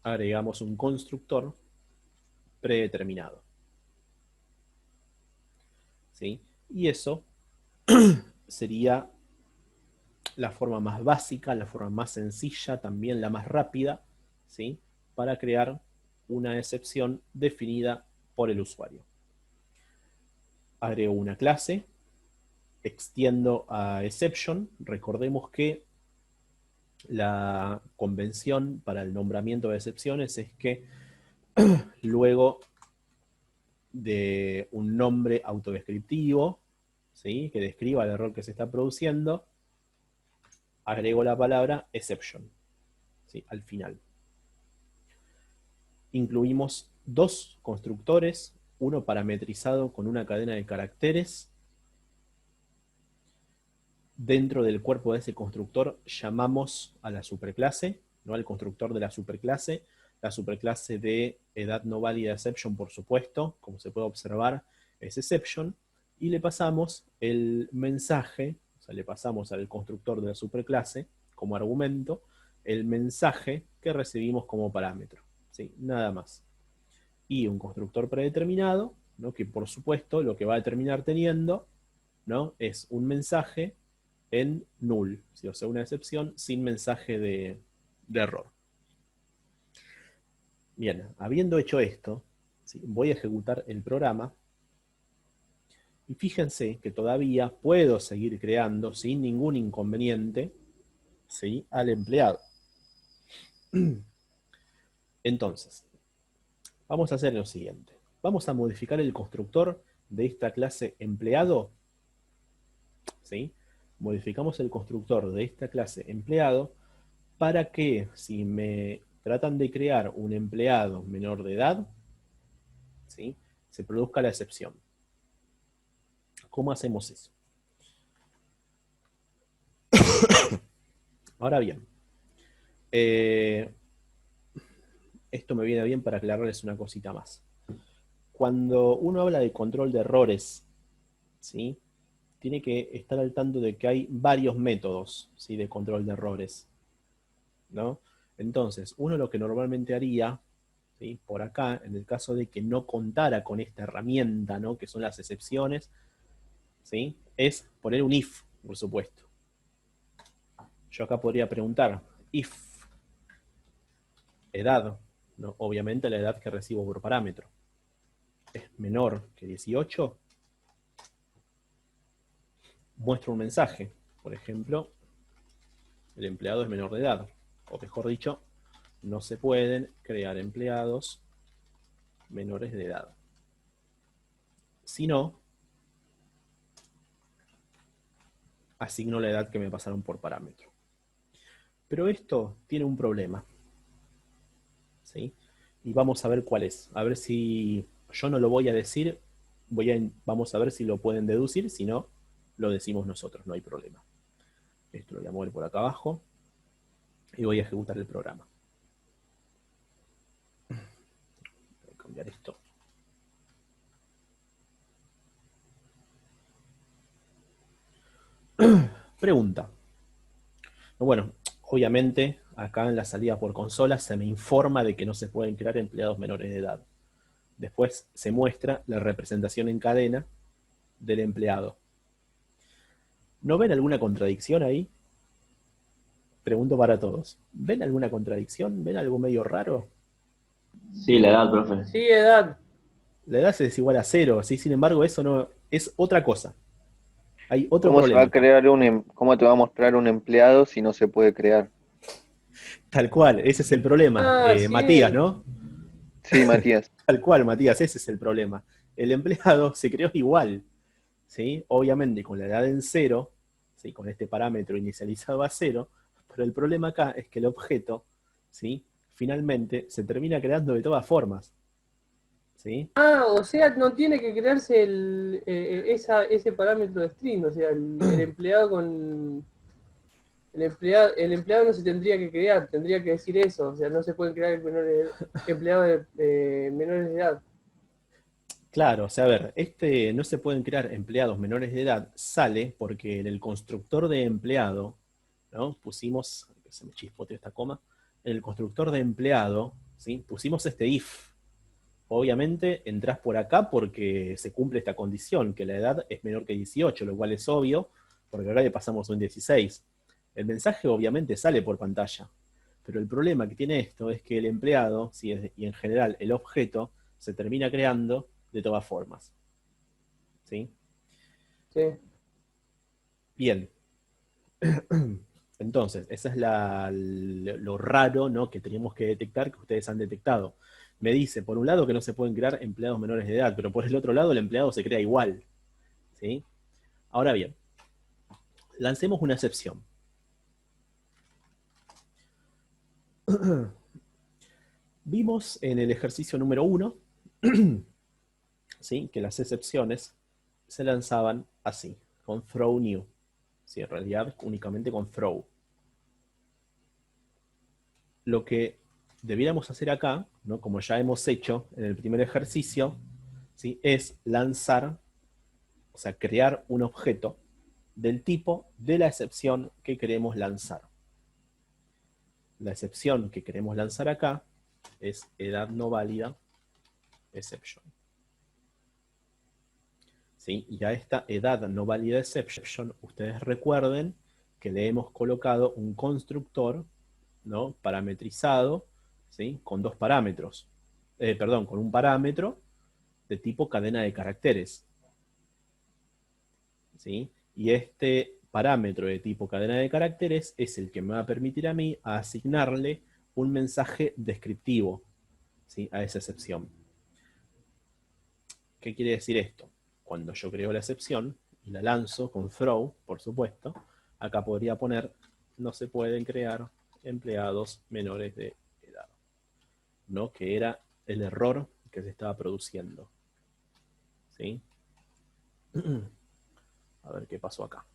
agregamos un constructor predeterminado. ¿Sí? Y eso sería la forma más básica, la forma más sencilla, también la más rápida, ¿sí?, para crear una excepción definida por el usuario. Agrego una clase, extiendo a exception. Recordemos que la convención para el nombramiento de excepciones es que luego de un nombre autodescriptivo, ¿sí?, que describa el error que se está produciendo, agrego la palabra exception, ¿sí?, al final. Incluimos dos constructores, uno parametrizado con una cadena de caracteres. Dentro del cuerpo de ese constructor llamamos a la superclase, ¿no?, al constructor de la superclase de edad no válida exception, por supuesto, como se puede observar, es exception, y le pasamos el mensaje, o sea, le pasamos al constructor de la superclase como argumento el mensaje que recibimos como parámetro, ¿sí?, nada más. Y un constructor predeterminado, ¿no?, que por supuesto lo que va a terminar teniendo, ¿no?, es un mensaje en null, ¿sí?, o sea, una excepción sin mensaje de error. Bien, habiendo hecho esto, ¿sí?, voy a ejecutar el programa y fíjense que todavía puedo seguir creando sin ningún inconveniente, ¿sí?, al empleado. Entonces, vamos a hacer lo siguiente. Vamos a modificar el constructor de esta clase empleado, ¿sí? Modificamos el constructor de esta clase empleado para que si me tratan de crear un empleado menor de edad, ¿sí?, se produzca la excepción. ¿Cómo hacemos eso? Ahora bien, esto me viene bien para aclararles una cosita más. Cuando uno habla de control de errores, ¿sí?, tiene que estar al tanto de que hay varios métodos, ¿sí?, de control de errores, ¿no? Entonces, uno lo que normalmente haría, ¿sí?, por acá, en el caso de que no contara con esta herramienta, ¿no?, que son las excepciones, ¿sí?, es poner un if, por supuesto. Yo acá podría preguntar, if edad, ¿no?, obviamente la edad que recibo por parámetro, es menor que 18, muestro un mensaje. Por ejemplo, el empleado es menor de edad. O mejor dicho, no se pueden crear empleados menores de edad. Si no, asigno la edad que me pasaron por parámetro. Pero esto tiene un problema, ¿sí? Y vamos a ver cuál es. A ver si yo no lo voy a decir, vamos a ver si lo pueden deducir, si no, lo decimos nosotros, no hay problema. Esto lo voy a mover por acá abajo y voy a ejecutar el programa. Voy a cambiar esto. Pregunta. Bueno, obviamente acá en la salida por consola se me informa de que no se pueden crear empleados menores de edad. Después se muestra la representación en cadena del empleado. ¿No ven alguna contradicción ahí? Pregunto para todos. ¿Ven alguna contradicción? ¿Ven algo medio raro? Sí, la edad, profe. Sí, edad. La edad es igual a 0, ¿sí? Sin embargo, eso no es otra cosa. Hay otro ¿Cómo se va problema. a crear cómo te va a mostrar un empleado si no se puede crear? Tal cual, ese es el problema. Ah, sí. Matías, ¿no? Sí, Matías. Tal cual, Matías, ese es el problema. El empleado se creó igual, ¿sí? Obviamente con la edad en 0, ¿sí? Con este parámetro inicializado a 0, pero el problema acá es que el objeto, ¿sí? Finalmente se termina creando de todas formas, ¿sí? Ah, o sea, no tiene que crearse ese parámetro de string, o sea, el empleado con... El empleado no se tendría que crear, tendría que decir eso, o sea, no se pueden crear empleados menores de edad. Claro, o sea, a ver, no se pueden crear empleados menores de edad, sale porque en el constructor de empleado, ¿no? Pusimos, que se me chispoteó esta coma, en el constructor de empleado, ¿sí? Pusimos este if. Obviamente entras por acá porque se cumple esta condición, que la edad es menor que 18, lo cual es obvio, porque acá le pasamos un 16. El mensaje obviamente sale por pantalla, pero el problema que tiene esto es que el empleado, ¿sí? Y en general el objeto, se termina creando de todas formas. ¿Sí? Sí. Bien. Entonces, esa es lo raro, ¿no? Que teníamos que detectar, que ustedes han detectado. Me dice, por un lado, que no se pueden crear empleados menores de edad, pero por el otro lado, el empleado se crea igual. ¿Sí? Ahora bien, lancemos una excepción. Vimos en el ejercicio número 1, ¿sí? Que las excepciones se lanzaban así, con throw new. Sí, en realidad únicamente con throw. Lo que debiéramos hacer acá, ¿no? Como ya hemos hecho en el primer ejercicio, ¿sí? Es lanzar, o sea, crear un objeto del tipo de la excepción que queremos lanzar. La excepción que queremos lanzar acá es edad no válida exception. ¿Sí? Y a esta edad no válida exception, ustedes recuerden que le hemos colocado un constructor, ¿no? Parametrizado, ¿sí? Con dos parámetros. Con un parámetro de tipo cadena de caracteres. ¿Sí? Y este parámetro de tipo cadena de caracteres es el que me va a permitir a mí asignarle un mensaje descriptivo, ¿sí? A esa excepción. ¿Qué quiere decir esto? Cuando yo creo la excepción y la lanzo con throw, por supuesto, acá podría poner no se pueden crear empleados menores de edad, ¿no? Que era el error que se estaba produciendo. ¿Sí? A ver qué pasó acá.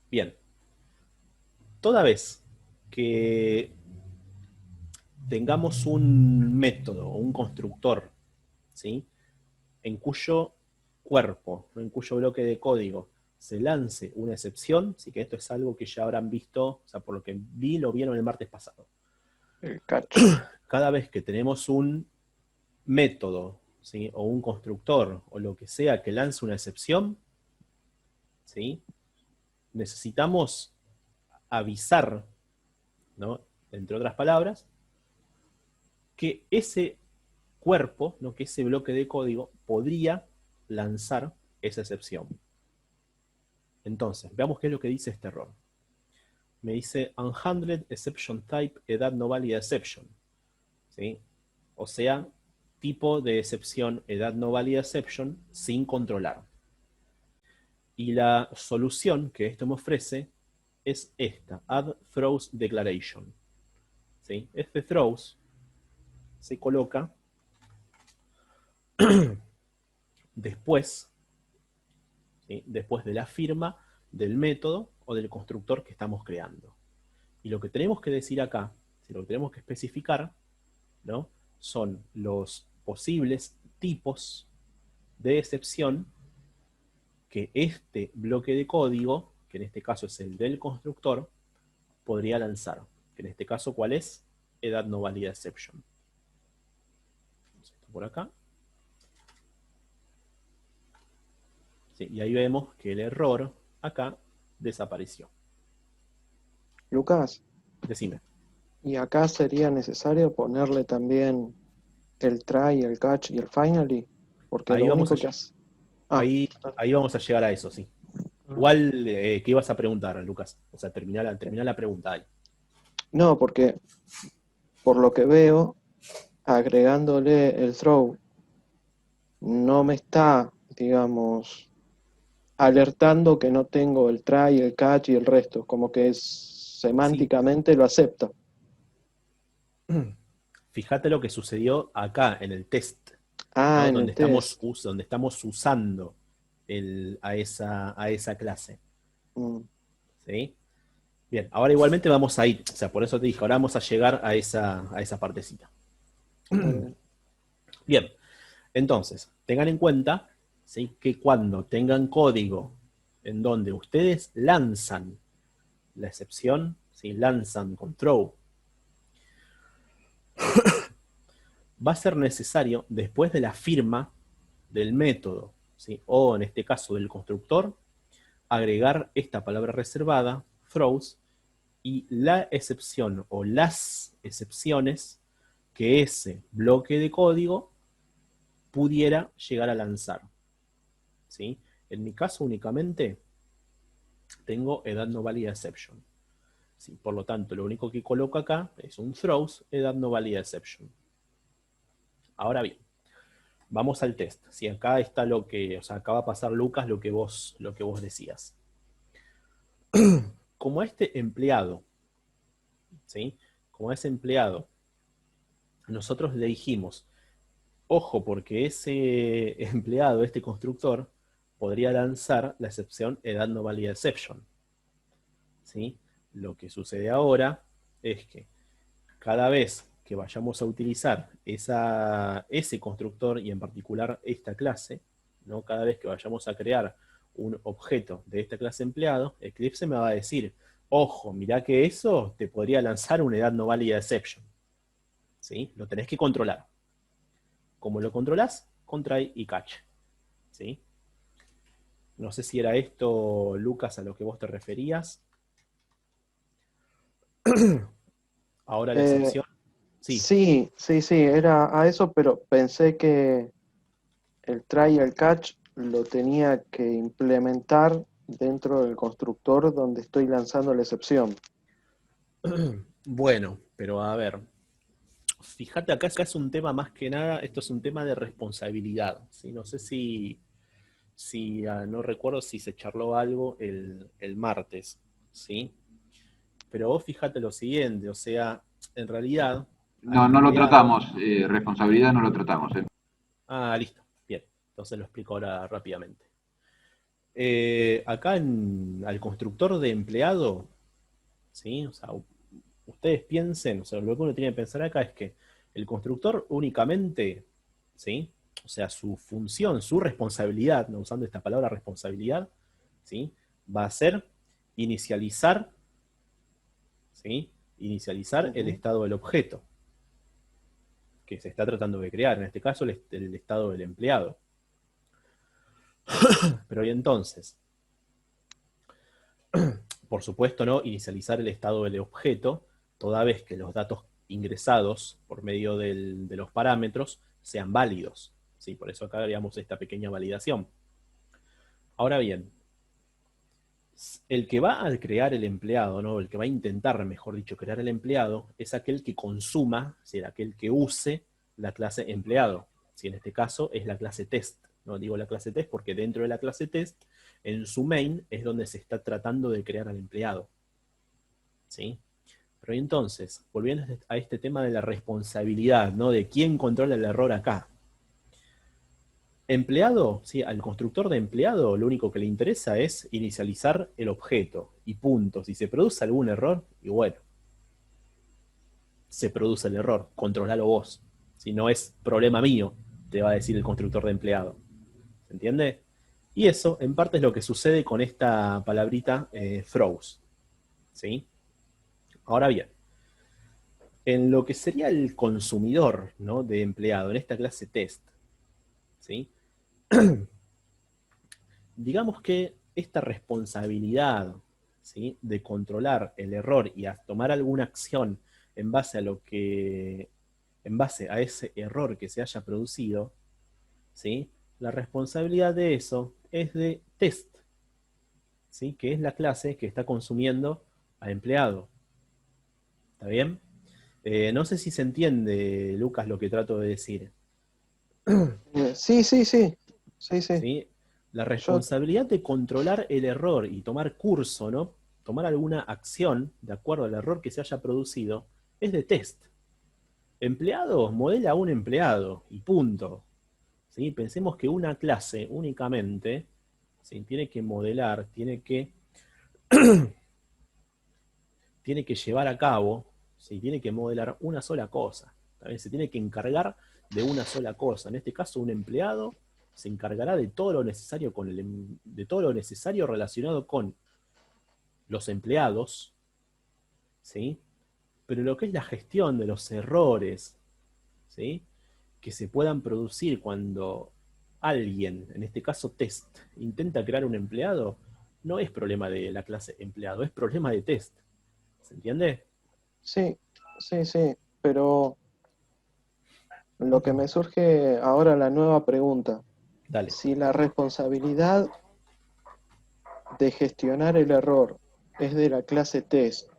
Bien. Toda vez que tengamos un método o un constructor, ¿sí? En cuyo cuerpo, en cuyo bloque de código se lance una excepción, sí, que esto es algo que ya habrán visto, o sea, por lo que lo vieron el martes pasado. El catch. Cada vez que tenemos un método, ¿sí? O un constructor, o lo que sea que lance una excepción, ¿sí? Necesitamos avisar, ¿no? Entre otras palabras, que ese cuerpo, ¿no? Que ese bloque de código podría lanzar esa excepción. Entonces, veamos qué es lo que dice este error. Me dice unhandled exception type edad no válida exception. ¿Sí? O sea, tipo de excepción edad no válida exception sin controlar. Y la solución que esto me ofrece es esta, add throws declaration. ¿Sí? Este throws se coloca después, ¿sí? Después de la firma del método o del constructor que estamos creando. Y lo que tenemos que decir acá, ¿sí? Lo que tenemos que especificar, ¿no? Son los posibles tipos de excepción que este bloque de código que en este caso es el del constructor, podría lanzar. Que en este caso, ¿cuál es? Edad no válida exception. Esto por acá. Sí, y ahí vemos que el error acá desapareció. Lucas, Decime. y acá sería necesario ponerle también el try, el catch y el finally, porque Ahí lo vamos único a que hace... Ah, ahí vamos a llegar a eso, sí. Igual, ¿qué ibas a preguntar, Lucas? O sea, terminá la pregunta ahí. no, porque por lo que veo, agregándole el throw, no me está, digamos, alertando que no tengo el try, el catch y el resto, como que semánticamente lo acepta. Fíjate lo que sucedió acá en el test, Ah, ¿no? en el test. Donde estamos usando a esa clase. Mm. ¿Sí? Bien, ahora igualmente vamos a ir, o sea, por eso te dije, ahora vamos a llegar a esa partecita. Muy bien. Bien, entonces, tengan en cuenta, ¿sí?, que cuando tengan código en donde ustedes lanzan la excepción, ¿sí?, lanzan con throw, va a ser necesario, después de la firma del método, ¿sí?, o en este caso del constructor, agregar esta palabra reservada, throws, y la excepción o las excepciones que ese bloque de código pudiera llegar a lanzar. ¿Sí? En mi caso únicamente tengo edad no válida exception. ¿Sí? Por lo tanto, lo único que coloco acá es un throws edad no válida exception. Ahora bien, vamos al test. ¿Sí? Acá está lo que, o sea, acá va a pasar, Lucas, lo que vos decías. Como este empleado, ¿sí?, como a ese empleado, nosotros le dijimos, ojo, porque ese empleado, este constructor, podría lanzar la excepción edad no válida exception. ¿Sí? Lo que sucede ahora es que cada vez que vayamos a utilizar ese constructor, y en particular esta clase, ¿no?, cada vez que vayamos a crear un objeto de esta clase empleado, Eclipse me va a decir, ojo, mirá que eso te podría lanzar una edad no válida exception. ¿Sí? Lo tenés que controlar. ¿Cómo lo controlás? Con try y catch. ¿Sí? No sé si era esto, Lucas, a lo que vos te referías. Ahora la excepción. Sí. Sí, era a eso, pero pensé que el try y el catch lo tenía que implementar dentro del constructor donde estoy lanzando la excepción. Bueno, pero a ver. Fíjate, acá es un tema más que nada, esto es un tema de responsabilidad. ¿Sí? No sé si no recuerdo si se charló algo el martes, ¿sí? Pero vos fíjate lo siguiente, o sea, en realidad... No, no lo tratamos, responsabilidad no lo tratamos. Ah, listo, bien, entonces lo explico ahora rápidamente. Acá al constructor de empleado, ¿sí? O sea, ustedes piensen, o sea, lo que uno tiene que pensar acá es que el constructor únicamente, ¿sí?, o sea, su función, su responsabilidad, no usando esta palabra responsabilidad, ¿sí?, va a ser inicializar, ¿sí?, inicializar el estado del objeto que se está tratando de crear, en este caso el estado del empleado. Pero y entonces, por supuesto, no inicializar el estado del objeto toda vez que los datos ingresados por medio de los parámetros sean válidos. ¿Sí? Por eso acá agregamos esta pequeña validación. Ahora bien, el que va a crear el empleado, ¿no?, el que va a intentar, mejor dicho, crear el empleado, es aquel que consuma, ¿sí?, aquel que use la clase empleado. ¿Sí? En este caso es la clase test. No digo la clase test porque dentro de la clase test, en su main, es donde se está tratando de crear al empleado. ¿Sí? Pero entonces, volviendo a este tema de la responsabilidad, ¿no?, de quién controla el error acá. Empleado, ¿sí?, al constructor de empleado lo único que le interesa es inicializar el objeto y punto. Si se produce algún error, y bueno, se produce el error, controlalo vos. Si no es problema mío, te va a decir el constructor de empleado. ¿Se entiende? Y eso, en parte, es lo que sucede con esta palabrita throws. ¿Sí? Ahora bien, en lo que sería el consumidor, ¿no?, de empleado, en esta clase test, ¿sí? Digamos que esta responsabilidad, ¿sí?, de controlar el error y a tomar alguna acción en base a lo que, en base a ese error que se haya producido, ¿sí?, la responsabilidad de eso es de test, ¿sí?, que es la clase que está consumiendo al empleado. ¿Está bien? No sé si se entiende, Lucas, lo que trato de decir. Sí, sí, sí. Sí, sí. ¿Sí? La Yo, responsabilidad de controlar el error y tomar curso, ¿no?, tomar alguna acción de acuerdo al error que se haya producido, es de test. Empleado modela a un empleado y punto. ¿Sí? Pensemos que una clase únicamente, ¿sí?, tiene que modelar, tiene que llevar a cabo, ¿sí?, tiene que modelar una sola cosa. ¿También? Se tiene que encargar de una sola cosa. En este caso, un empleado se encargará de todo lo necesario de todo lo necesario relacionado con los empleados, ¿sí? Pero lo que es la gestión de los errores, ¿sí?, que se puedan producir cuando alguien, en este caso test, intenta crear un empleado, no es problema de la clase empleado, es problema de test. ¿Se entiende? sí, sí, sí. Pero lo que me surge ahora la nueva pregunta, Dale. si la responsabilidad de gestionar el error es de la clase test,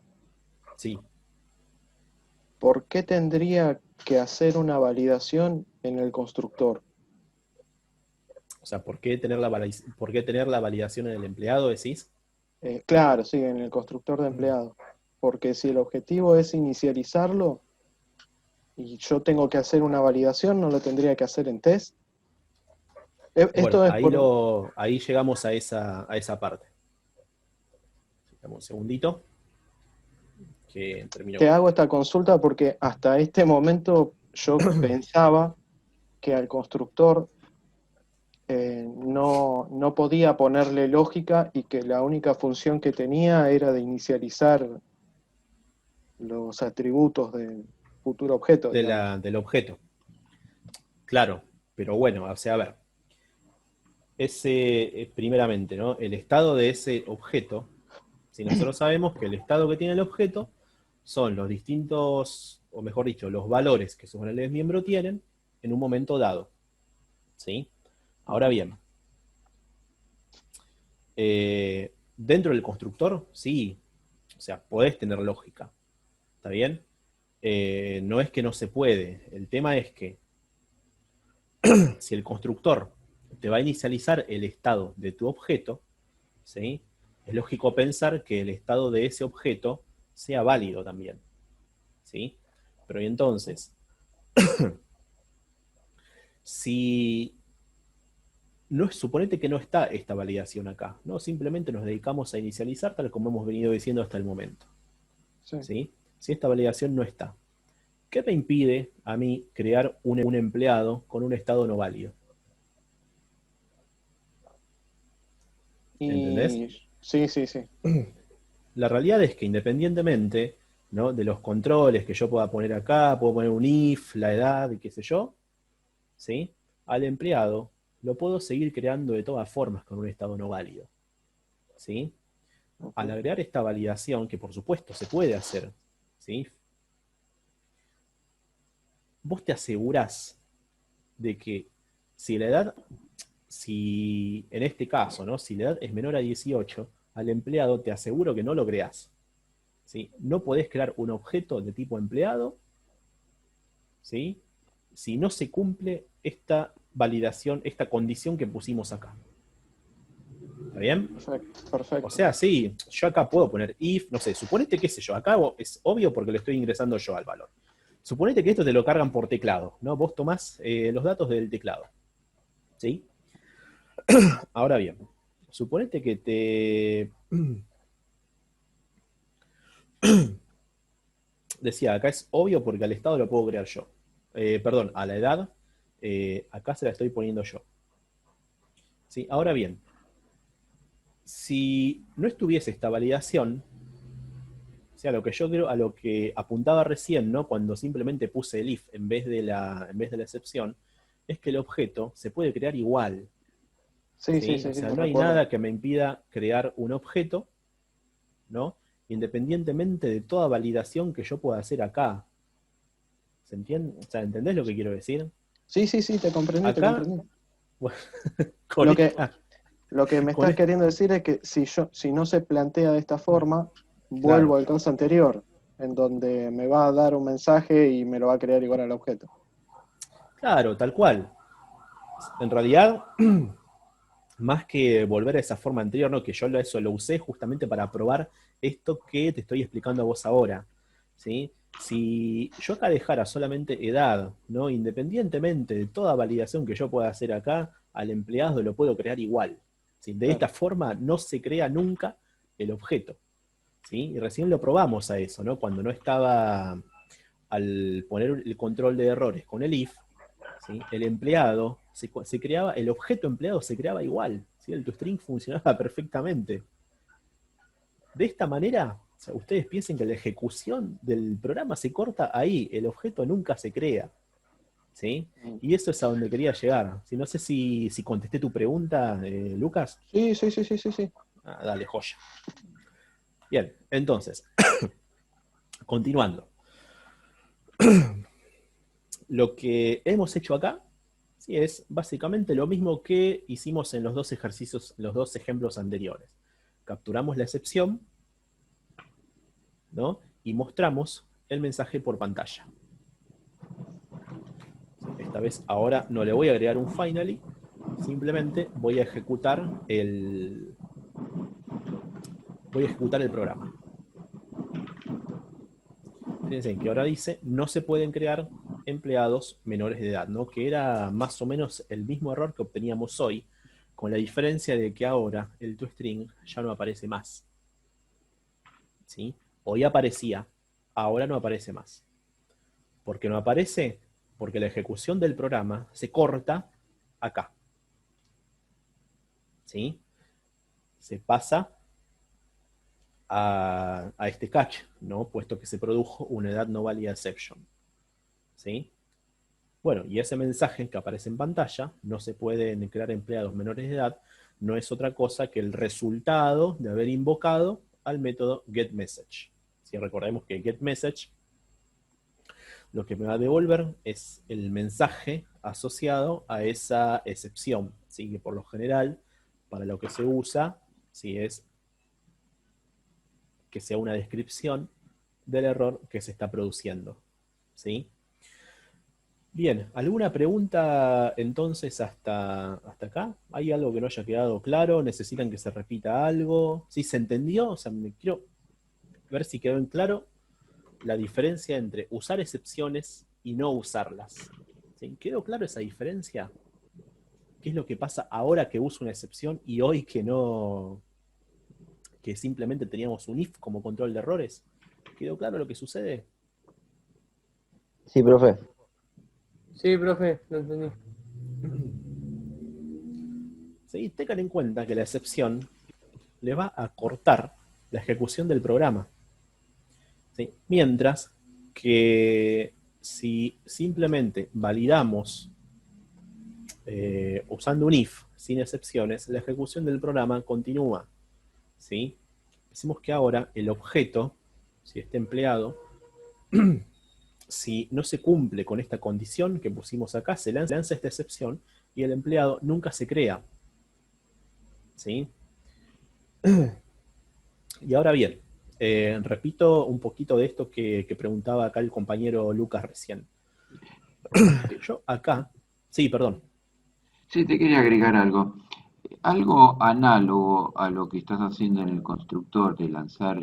Sí. ¿por qué tendría que hacer una validación en el constructor? O sea, ¿por qué tener la validación en el empleado, decís? Claro, sí, en el constructor de empleado. Porque si el objetivo es inicializarlo y yo tengo que hacer una validación, ¿no lo tendría que hacer en test? Bueno, Esto es por... ahí llegamos a esa parte. Dame un segundito, que termino Te con hago esto. esta consulta porque hasta este momento yo pensaba que al constructor no podía ponerle lógica y que la única función que tenía era de inicializar los atributos del futuro objeto, digamos. Del objeto. Claro, pero bueno, o sea, a ver. Primeramente, ¿no?, el estado de ese objeto, si nosotros sabemos que el estado que tiene el objeto son los distintos, o mejor dicho, los valores que sus variables miembro tienen en un momento dado. ¿Sí? Ahora bien, dentro del constructor, sí, o sea, podés tener lógica. ¿Está bien? No es que no se puede. El tema es que si el constructor te va a inicializar el estado de tu objeto, ¿sí?, es lógico pensar que el estado de ese objeto sea válido también. ¿Sí? Pero y entonces, si no, suponete que no está esta validación acá, ¿no? Simplemente nos dedicamos a inicializar tal como hemos venido diciendo hasta el momento. Sí. ¿Sí? Si esta validación no está, ¿qué me impide a mí crear un empleado con un estado no válido? ¿Entendés? Y sí, sí, sí. La realidad es que independientemente, ¿no?, de los controles que yo pueda poner acá, puedo poner un if, la edad y qué sé yo, ¿sí?, al empleado lo puedo seguir creando de todas formas con un estado no válido. ¿Sí? Al Ujú. agregar esta validación, que por supuesto se puede hacer, ¿sí?, vos te asegurás de que si la edad, si en este caso, ¿no?, si la edad es menor a 18, al empleado te aseguro que no lo creás. ¿Sí? No podés crear un objeto de tipo empleado, ¿sí?, si no se cumple esta validación, esta condición que pusimos acá. ¿Está bien? Perfecto, O perfecto. sea, sí, yo acá puedo poner if, no sé, suponete, qué sé yo, acá es obvio porque le estoy ingresando yo al valor. Suponete que esto te lo cargan por teclado, ¿no? Vos tomás los datos del teclado, ¿sí? Ahora bien, suponete que decía, acá es obvio porque al estado lo puedo crear yo. Perdón, a la edad, acá se la estoy poniendo yo. ¿Sí? Ahora bien, si no estuviese esta validación, o sea, lo que yo creo, a lo que apuntaba recién, ¿no? Cuando simplemente puse el if en vez de la excepción, es que el objeto se puede crear igual. Sí, ¿Sí? sí, sí, O sea, sí, no hay recuerdo. nada que me impida crear un objeto, ¿no? Independientemente de toda validación que yo pueda hacer acá. ¿Se entiende? O sea, ¿entendés lo que quiero decir? Sí, sí, sí, te comprendí, te Acá, comprendí. bueno, con Lo que, esta, lo que me con estás esta- queriendo decir es que si no se plantea de esta forma, vuelvo claro, al caso anterior, en donde me va a dar un mensaje y me lo va a crear igual al objeto. claro, tal cual. En realidad, más que volver a esa forma anterior, ¿no? Que yo eso lo usé justamente para probar esto que te estoy explicando a vos ahora, ¿sí? Si yo acá dejara solamente edad, ¿no? Independientemente de toda validación que yo pueda hacer acá, al empleado lo puedo crear igual, ¿sí? De Claro. esta forma no se crea nunca el objeto, ¿sí? Y recién lo probamos a eso, ¿no? Cuando no estaba, al poner el control de errores con el if, ¿sí? El empleado se creaba, el objeto empleado se creaba igual, ¿sí? El toString funcionaba perfectamente. De esta manera, o sea, ustedes piensen que la ejecución del programa se corta ahí, el objeto nunca se crea, ¿sí? Y eso es a donde quería llegar. Si no sé si contesté tu pregunta, Lucas. Sí, sí, sí, sí, sí, sí. Ah, dale, joya. Bien, entonces, continuando. Lo que hemos hecho acá, sí, es básicamente lo mismo que hicimos en los dos ejercicios, los dos ejemplos anteriores. Capturamos la excepción, ¿no? Y mostramos el mensaje por pantalla. Esta vez, ahora no le voy a agregar un finally, simplemente voy a ejecutar el programa. Fíjense que ahora dice, no se pueden crear empleados menores de edad, ¿no? Que era más o menos el mismo error que obteníamos hoy, con la diferencia de que ahora el toString ya no aparece más. ¿Sí? Hoy aparecía, ahora no aparece más. ¿Por qué no aparece? Porque la ejecución del programa se corta acá. ¿Sí? Se pasa a este catch, ¿no? Puesto que se produjo una edad no válida exception. ¿Sí? Bueno, y ese mensaje que aparece en pantalla, no se pueden crear empleados menores de edad, no es otra cosa que el resultado de haber invocado al método getMessage. Si recordemos que getMessage lo que me va a devolver es el mensaje asociado a esa excepción, ¿sí? Que por lo general, para lo que se usa, ¿sí? Es que sea una descripción del error que se está produciendo, ¿sí? Bien, ¿alguna pregunta entonces hasta acá? ¿Hay algo que no haya quedado claro? ¿Necesitan que se repita algo? ¿Sí se entendió? O sea, me quiero ver si quedó en claro la diferencia entre usar excepciones y no usarlas. ¿Sí? ¿Quedó claro esa diferencia? ¿Qué es lo que pasa ahora que uso una excepción y hoy que no, que simplemente teníamos un if como control de errores? ¿Quedó claro lo que sucede? Sí, profe. Sí, profe, lo entendí. ¿Sí? Tengan en cuenta que la excepción le va a cortar la ejecución del programa. ¿Sí? Mientras que si simplemente validamos usando un if sin excepciones, la ejecución del programa continúa. ¿Sí? Decimos que ahora el objeto, si este empleado, si no se cumple con esta condición que pusimos acá, se lanza esta excepción y el empleado nunca se crea. ¿Sí? Y ahora bien, repito un poquito de esto que preguntaba acá el compañero Lucas recién. Yo acá, sí, perdón. Sí, te quería agregar algo. Algo análogo a lo que estás haciendo en el constructor de lanzar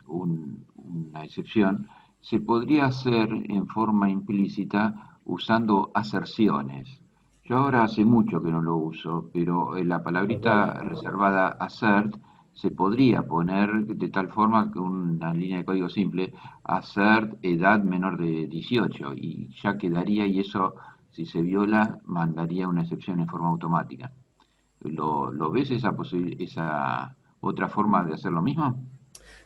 una excepción, se podría hacer en forma implícita usando aserciones. Yo ahora hace mucho que no lo uso, pero la Tal cual. palabrita reservada assert se podría poner de tal forma que una línea de código simple, assert edad menor de 18, y ya quedaría, y eso Si se viola, mandaría una excepción en forma automática. ¿Lo ves esa otra forma de hacer lo mismo?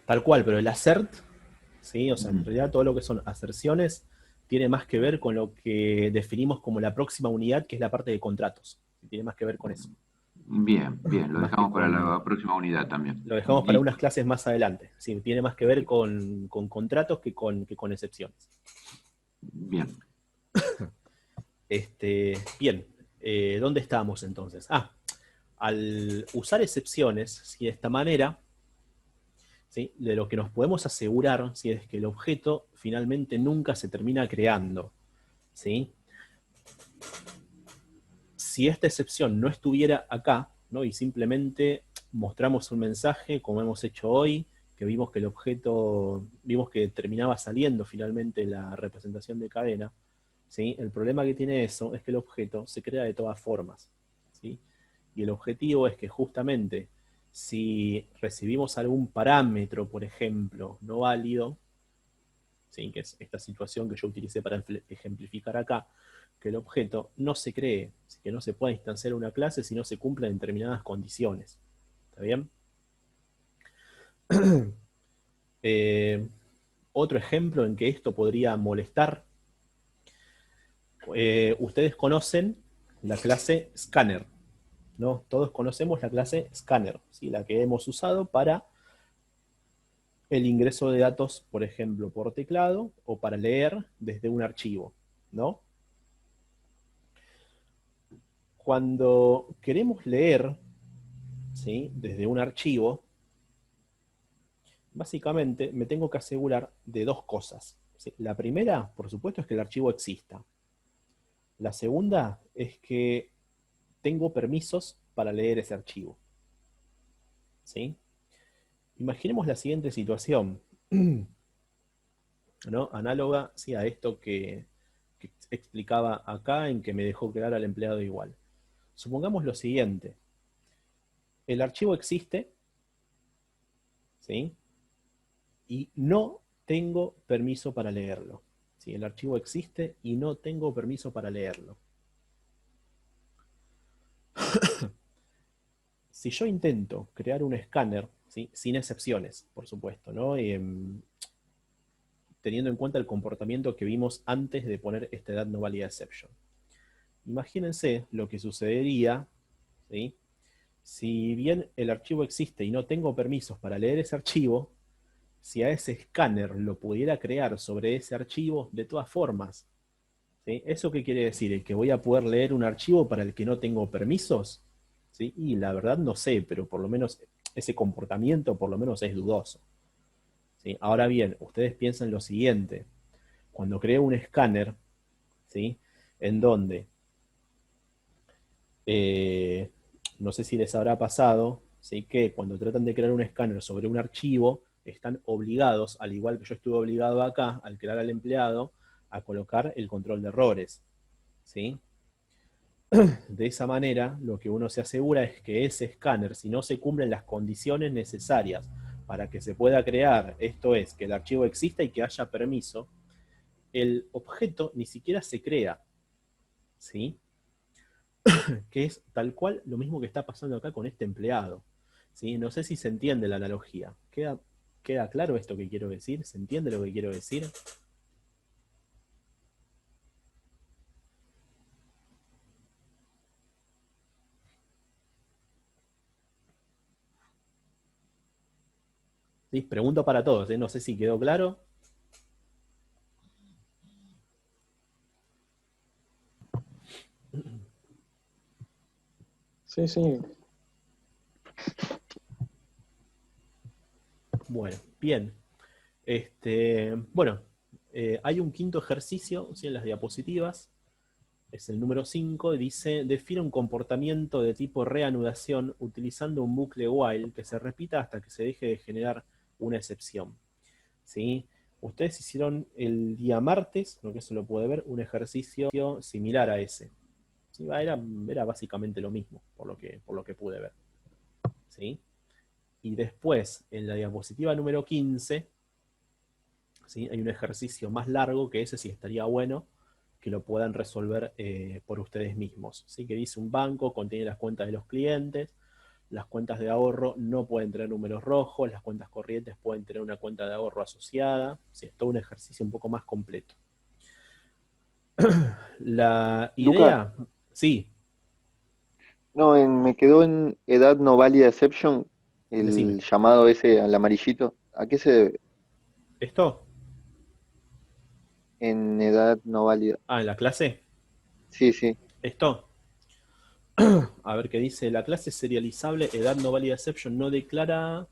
Tal cual, pero el assert, ¿sí? O sea, en Mm, realidad todo lo que son aserciones tiene más que ver con lo que definimos como la próxima unidad, que es la parte de contratos. Tiene más que ver con eso. Bien, bien, lo Más que dejamos para con... la próxima unidad también. Lo dejamos para unas Listo. clases más adelante. Sí, tiene más que ver con contratos que con excepciones. Bien. Bien, ¿dónde estamos entonces? Al usar excepciones, ¿sí? De esta manera, ¿sí? De lo que nos podemos asegurar, ¿sí? Es que el objeto finalmente nunca se termina creando, ¿sí? Si esta excepción no estuviera acá, ¿no? Y simplemente mostramos un mensaje, como hemos hecho hoy, que vimos que el objeto, vimos que terminaba saliendo finalmente la representación de cadena, ¿sí? El problema que tiene eso es que el objeto se crea de todas formas, ¿sí? Y el objetivo es que justamente si recibimos algún parámetro, por ejemplo, no válido, ¿sí? Que es esta situación que yo utilicé para ejemplificar acá, que el objeto no se cree, que no se puede instanciar una clase si no se cumplen determinadas condiciones. ¿Está bien? Otro ejemplo en que esto podría molestar, ustedes conocen la clase scanner, ¿no? Todos conocemos la clase scanner, ¿sí? La que hemos usado para el ingreso de datos, por ejemplo, por teclado o para leer desde un archivo, ¿no? Cuando queremos leer, ¿sí? Desde un archivo, básicamente me tengo que asegurar de dos cosas, ¿sí? La primera, por supuesto, es que el archivo exista. La segunda es que tengo permisos para leer ese archivo, ¿sí? Imaginemos la siguiente situación, ¿no? Análoga, sí, a esto que explicaba acá, en que me dejó quedar al empleado igual. Supongamos lo siguiente. El archivo existe, ¿sí? Y no tengo permiso para leerlo. ¿Sí? El archivo existe y no tengo permiso para leerlo. Si yo intento crear un escáner, ¿sí? Sin excepciones, por supuesto, ¿no? Teniendo en cuenta el comportamiento que vimos antes de poner esta edad no válida exception. Imagínense lo que sucedería, ¿sí? Si bien el archivo existe y no tengo permisos para leer ese archivo, si a ese escáner lo pudiera crear sobre ese archivo, de todas formas, ¿sí? ¿Eso qué quiere decir? ¿Es que voy a poder leer un archivo para el que no tengo permisos? ¿Sí? Y la verdad no sé, pero por lo menos ese comportamiento por lo menos es dudoso, ¿sí? Ahora bien, ustedes piensan lo siguiente. Cuando creo un escáner, ¿sí? En donde, no sé si les habrá pasado, ¿sí? Que cuando tratan de crear un escáner sobre un archivo, están obligados, al igual que yo estuve obligado acá, al crear al empleado, a colocar el control de errores, ¿sí? De esa manera, lo que uno se asegura es que ese escáner, si no se cumplen las condiciones necesarias para que se pueda crear, esto es, que el archivo exista y que haya permiso, el objeto ni siquiera se crea, ¿sí? Que es tal cual lo mismo que está pasando acá con este empleado, ¿sí? No sé si se entiende la analogía. ¿Queda claro esto que quiero decir? ¿Se entiende lo que quiero decir? ¿Sí? Pregunto para todos, ¿eh? No sé si quedó claro. Sí, sí. Bueno, bien. Bueno, hay un quinto ejercicio, ¿sí? En las diapositivas. Es el número 5, dice, define un comportamiento de tipo reanudación utilizando un bucle while que se repita hasta que se deje de generar una excepción, ¿sí? Ustedes hicieron el día martes, lo que se lo puede ver, un ejercicio similar a ese, ¿sí? Era básicamente lo mismo, por lo que pude ver, ¿sí? Y después, en la diapositiva número 15, ¿sí? Hay un ejercicio más largo que ese sí estaría bueno, que lo puedan resolver por ustedes mismos. ¿Sí? Que dice un banco, contiene las cuentas de los clientes, las cuentas de ahorro no pueden tener números rojos, las cuentas corrientes pueden tener una cuenta de ahorro asociada. Sí, es todo un ejercicio un poco más completo. La idea... Sí, No, me quedó en edad no válida exception, el decime. llamado ese al amarillito. ¿A qué se debe? ¿Esto? En edad no válida. Ah, en la clase. Sí, sí. ¿Esto? A ver qué dice. La clase serializable, edad no válida exception, no declara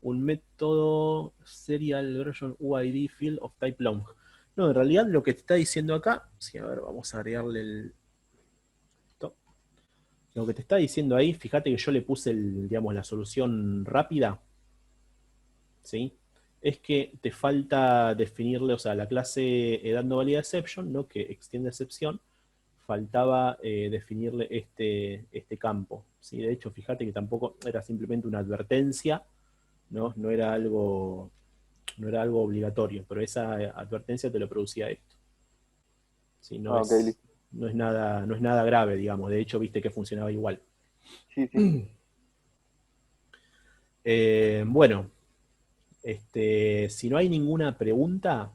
un método serial version UID field of type long. No, en realidad lo que te está diciendo acá, sí, a ver, vamos a agregarle esto. Lo que te está diciendo ahí, fíjate que yo le puse digamos, la solución rápida, ¿sí? Es que te falta definirle, o sea, la clase edad no válida exception, ¿no? Que extiende excepción, faltaba definirle este campo, ¿sí? De hecho, fíjate que tampoco era simplemente una advertencia, ¿no? No era algo obligatorio, pero esa advertencia te lo producía esto. ¿Sí? No, Ok, listo. no es nada grave, digamos. De hecho, viste que funcionaba igual. Sí, sí. Bueno, si no hay ninguna pregunta,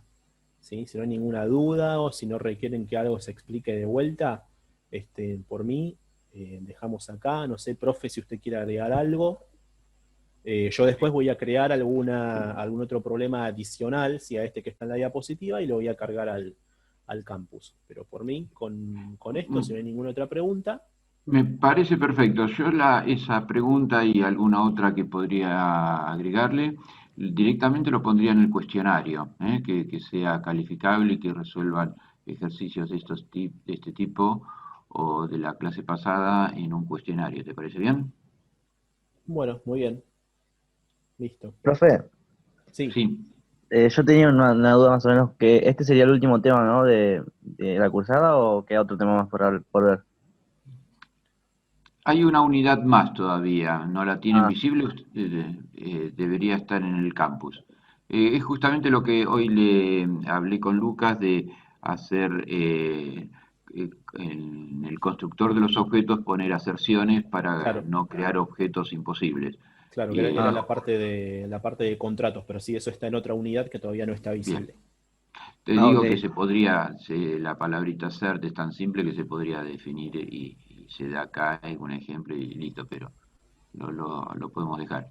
¿sí? Si no hay ninguna duda o si no requieren que algo se explique de vuelta, por mí, dejamos acá. No sé, profe, si usted quiere agregar algo. Yo después voy a crear algún otro problema adicional, si a este que está en la diapositiva, y lo voy a cargar al campus. Pero por mí, con esto, si no hay ninguna otra pregunta. Me parece perfecto. Yo esa pregunta y alguna otra que podría agregarle, directamente lo pondría en el cuestionario, que sea calificable y que resuelvan ejercicios de este tipo o de la clase pasada en un cuestionario. ¿Te parece bien? Bueno, muy bien. Listo. Profe, Sí. Sí. yo tenía una duda más o menos, que este sería el último tema, ¿no? De la cursada, ¿o queda otro tema más por ver? Hay una unidad más todavía, no la tienen Ah, visible, debería estar en el campus. Es justamente lo que hoy le hablé con Lucas de hacer en el constructor de los objetos poner aserciones para Claro. no crear objetos imposibles. Claro, que era Eh, la parte de contratos, pero sí, eso está en otra unidad que todavía no está visible. Te digo ok. que la palabrita CERT es tan simple que se podría definir y se da acá un ejemplo y listo, pero lo podemos dejar.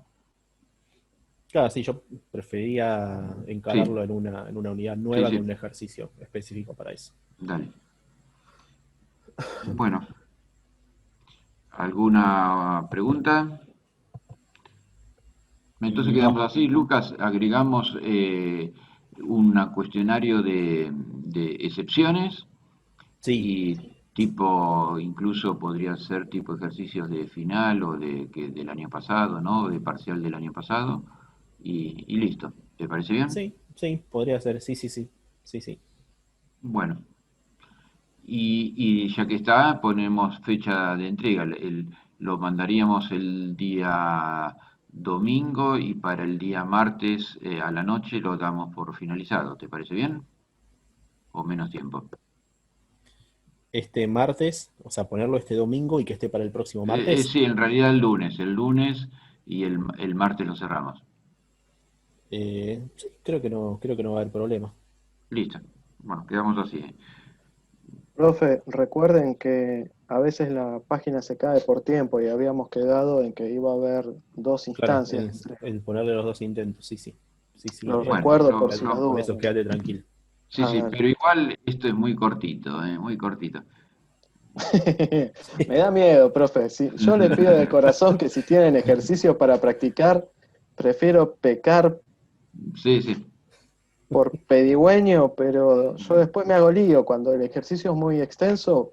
Claro, sí, yo prefería encararlo Sí, en una unidad sí, nueva con un sí, ejercicio específico para eso. dale. Bueno, ¿alguna pregunta? Entonces quedamos No. así, Lucas, agregamos un cuestionario de excepciones Sí, y tipo, incluso podría ser tipo ejercicios de final o del año pasado, ¿no? De parcial del año pasado y listo. ¿Te parece bien? sí, podría ser, sí. Sí. Bueno, y ya que está, ponemos fecha de entrega. Lo mandaríamos el día domingo y para el día martes a la noche lo damos por finalizado. ¿Te parece bien? ¿O menos tiempo? Este martes, o sea, ponerlo este domingo y que esté para el próximo martes. Sí, en realidad el lunes y el martes lo cerramos. Sí, creo que no va a haber problema. Listo. Bueno, quedamos así. Profe, recuerden que a veces la página se cae por tiempo y habíamos quedado en que iba a haber dos Claro, instancias de entrega. el ponerle los dos intentos, sí. Lo Bueno, recuerdo por si la Con duda. eso quédate tranquilo. sí, Ah, pero igual esto es muy cortito, muy cortito. me da miedo, profe. Yo le pido de corazón que si tienen ejercicio para practicar, prefiero pecar Sí, sí. por pedigüeño, pero yo después me hago lío cuando el ejercicio es muy extenso.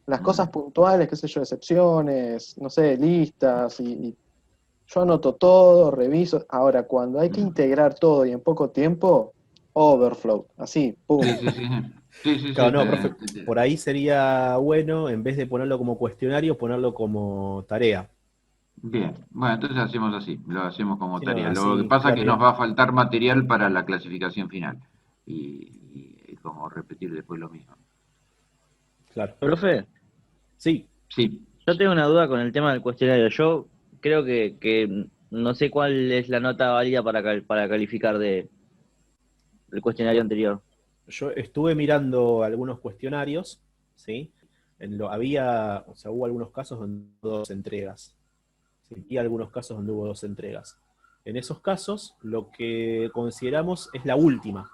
Las cosas puntuales, qué sé yo, excepciones, no sé, listas, y yo anoto todo, reviso. Ahora, cuando hay que integrar todo y en poco tiempo, overflow, así, pum. Sí, Claro, no, profe, por ahí sería bueno, en vez de ponerlo como cuestionario, ponerlo como tarea. Bien, bueno, entonces hacemos así, lo hacemos como Si no, tarea. Lo que así, pasa es claro, que nos va a faltar material para la clasificación final y como repetir después lo mismo. Claro. Profe, Sí, Sí. yo tengo una duda con el tema del cuestionario. Yo creo que no sé cuál es la nota válida para calificar del cuestionario anterior. yo estuve mirando algunos cuestionarios, ¿sí? O sea, hubo algunos casos donde hubo 2 entregas, ¿sí? Y algunos casos donde hubo 2 entregas. En esos casos, lo que consideramos es la última,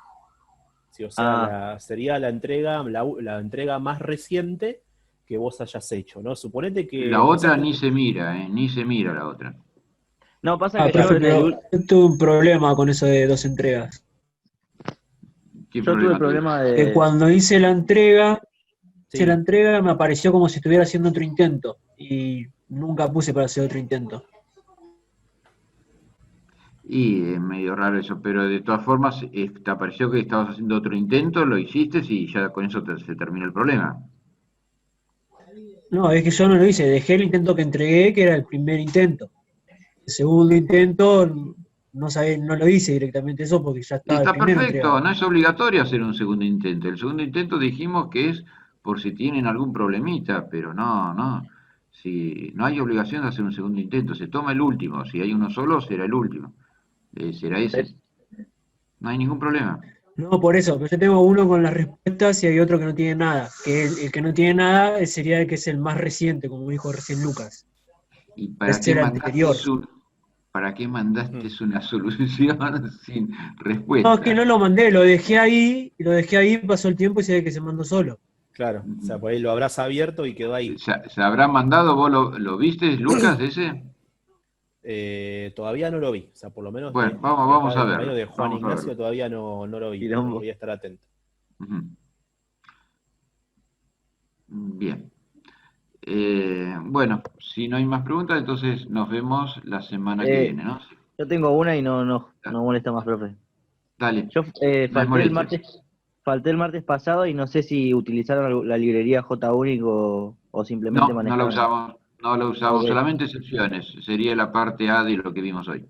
¿sí? O sea, sería la entrega más reciente que vos hayas hecho, ¿no? Suponete que La otra empezaste- ni se mira, ni se mira la otra. No, pasa que yo profe, en el, pero yo tuve un problema con eso de 2 entregas. ¿Qué yo tuve problema tuviste? problema Que de... cuando hice la entrega, Sí. me apareció como si estuviera haciendo otro intento. Y nunca puse para hacer otro intento. Y es medio raro eso, pero de todas formas, te apareció que estabas haciendo otro intento, lo hiciste y ya con eso se terminó el problema. No, es que yo no lo hice. Dejé el intento que entregué, que era el primer intento. El segundo intento, no lo hice directamente eso porque ya Y estaba el está primero perfecto, entregado. no es obligatorio hacer un segundo intento. El segundo intento dijimos que es por si tienen algún problemita, pero no. Si no hay obligación de hacer un segundo intento, se toma el último. Si hay uno solo, será el último. Será ese. No hay ningún problema. No, por eso, pero yo tengo uno con las respuestas y hay otro que no tiene nada. Que el que no tiene nada sería el que es el más reciente, como dijo recién Lucas. ¿Y para Ese qué era mandaste anterior. para qué mandaste una solución sin No, es que respuesta? no lo mandé, lo dejé ahí, pasó el tiempo y se ve que se mandó solo. Claro, o sea, por ahí lo habrás abierto y quedó ahí. ¿Se habrá mandado? ¿Vos lo viste, Lucas, ese? Todavía no lo vi, o sea, por lo menos Bueno, de vamos acá a del verlo. medio de Juan Vamos a Ignacio verlo. todavía no lo vi, Quilombo. voy a estar atento. Ujú. Bien. Bueno, si no hay más preguntas, entonces nos vemos la semana que viene, ¿no? Yo tengo una y no molesta más, profe. Dale, Yo no es molestia. falté el martes pasado y no sé si utilizaron la librería JUnit o simplemente No manejaron. no lo usamos, Ok. solamente excepciones. Sería la parte A de lo que vimos hoy.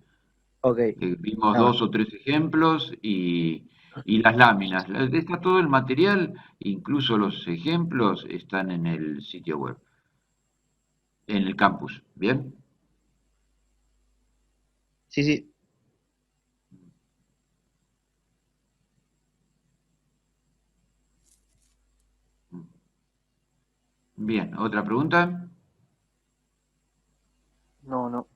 Ok. Que vimos Nada 2 o 3 ejemplos y las láminas. Está todo el material, incluso los ejemplos están en el sitio web, en el campus. ¿Bien? Sí, sí. Bien, ¿otra pregunta? No.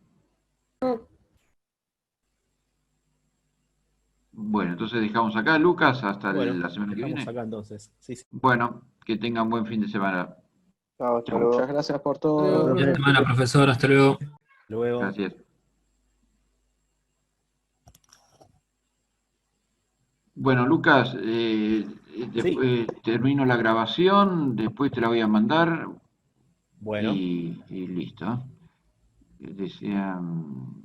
Bueno, entonces dejamos acá, Lucas, hasta Bueno, la semana que dejamos viene. acá entonces. Sí, sí. Bueno, que tengan buen fin de semana. Chao, hasta Chau. luego. Muchas gracias por todo. Luego, Profe. profe. Semana, profesor, hasta luego. Luego. Gracias. Bueno, Lucas, después termino la grabación, después te la voy a mandar Bueno. y listo. Desean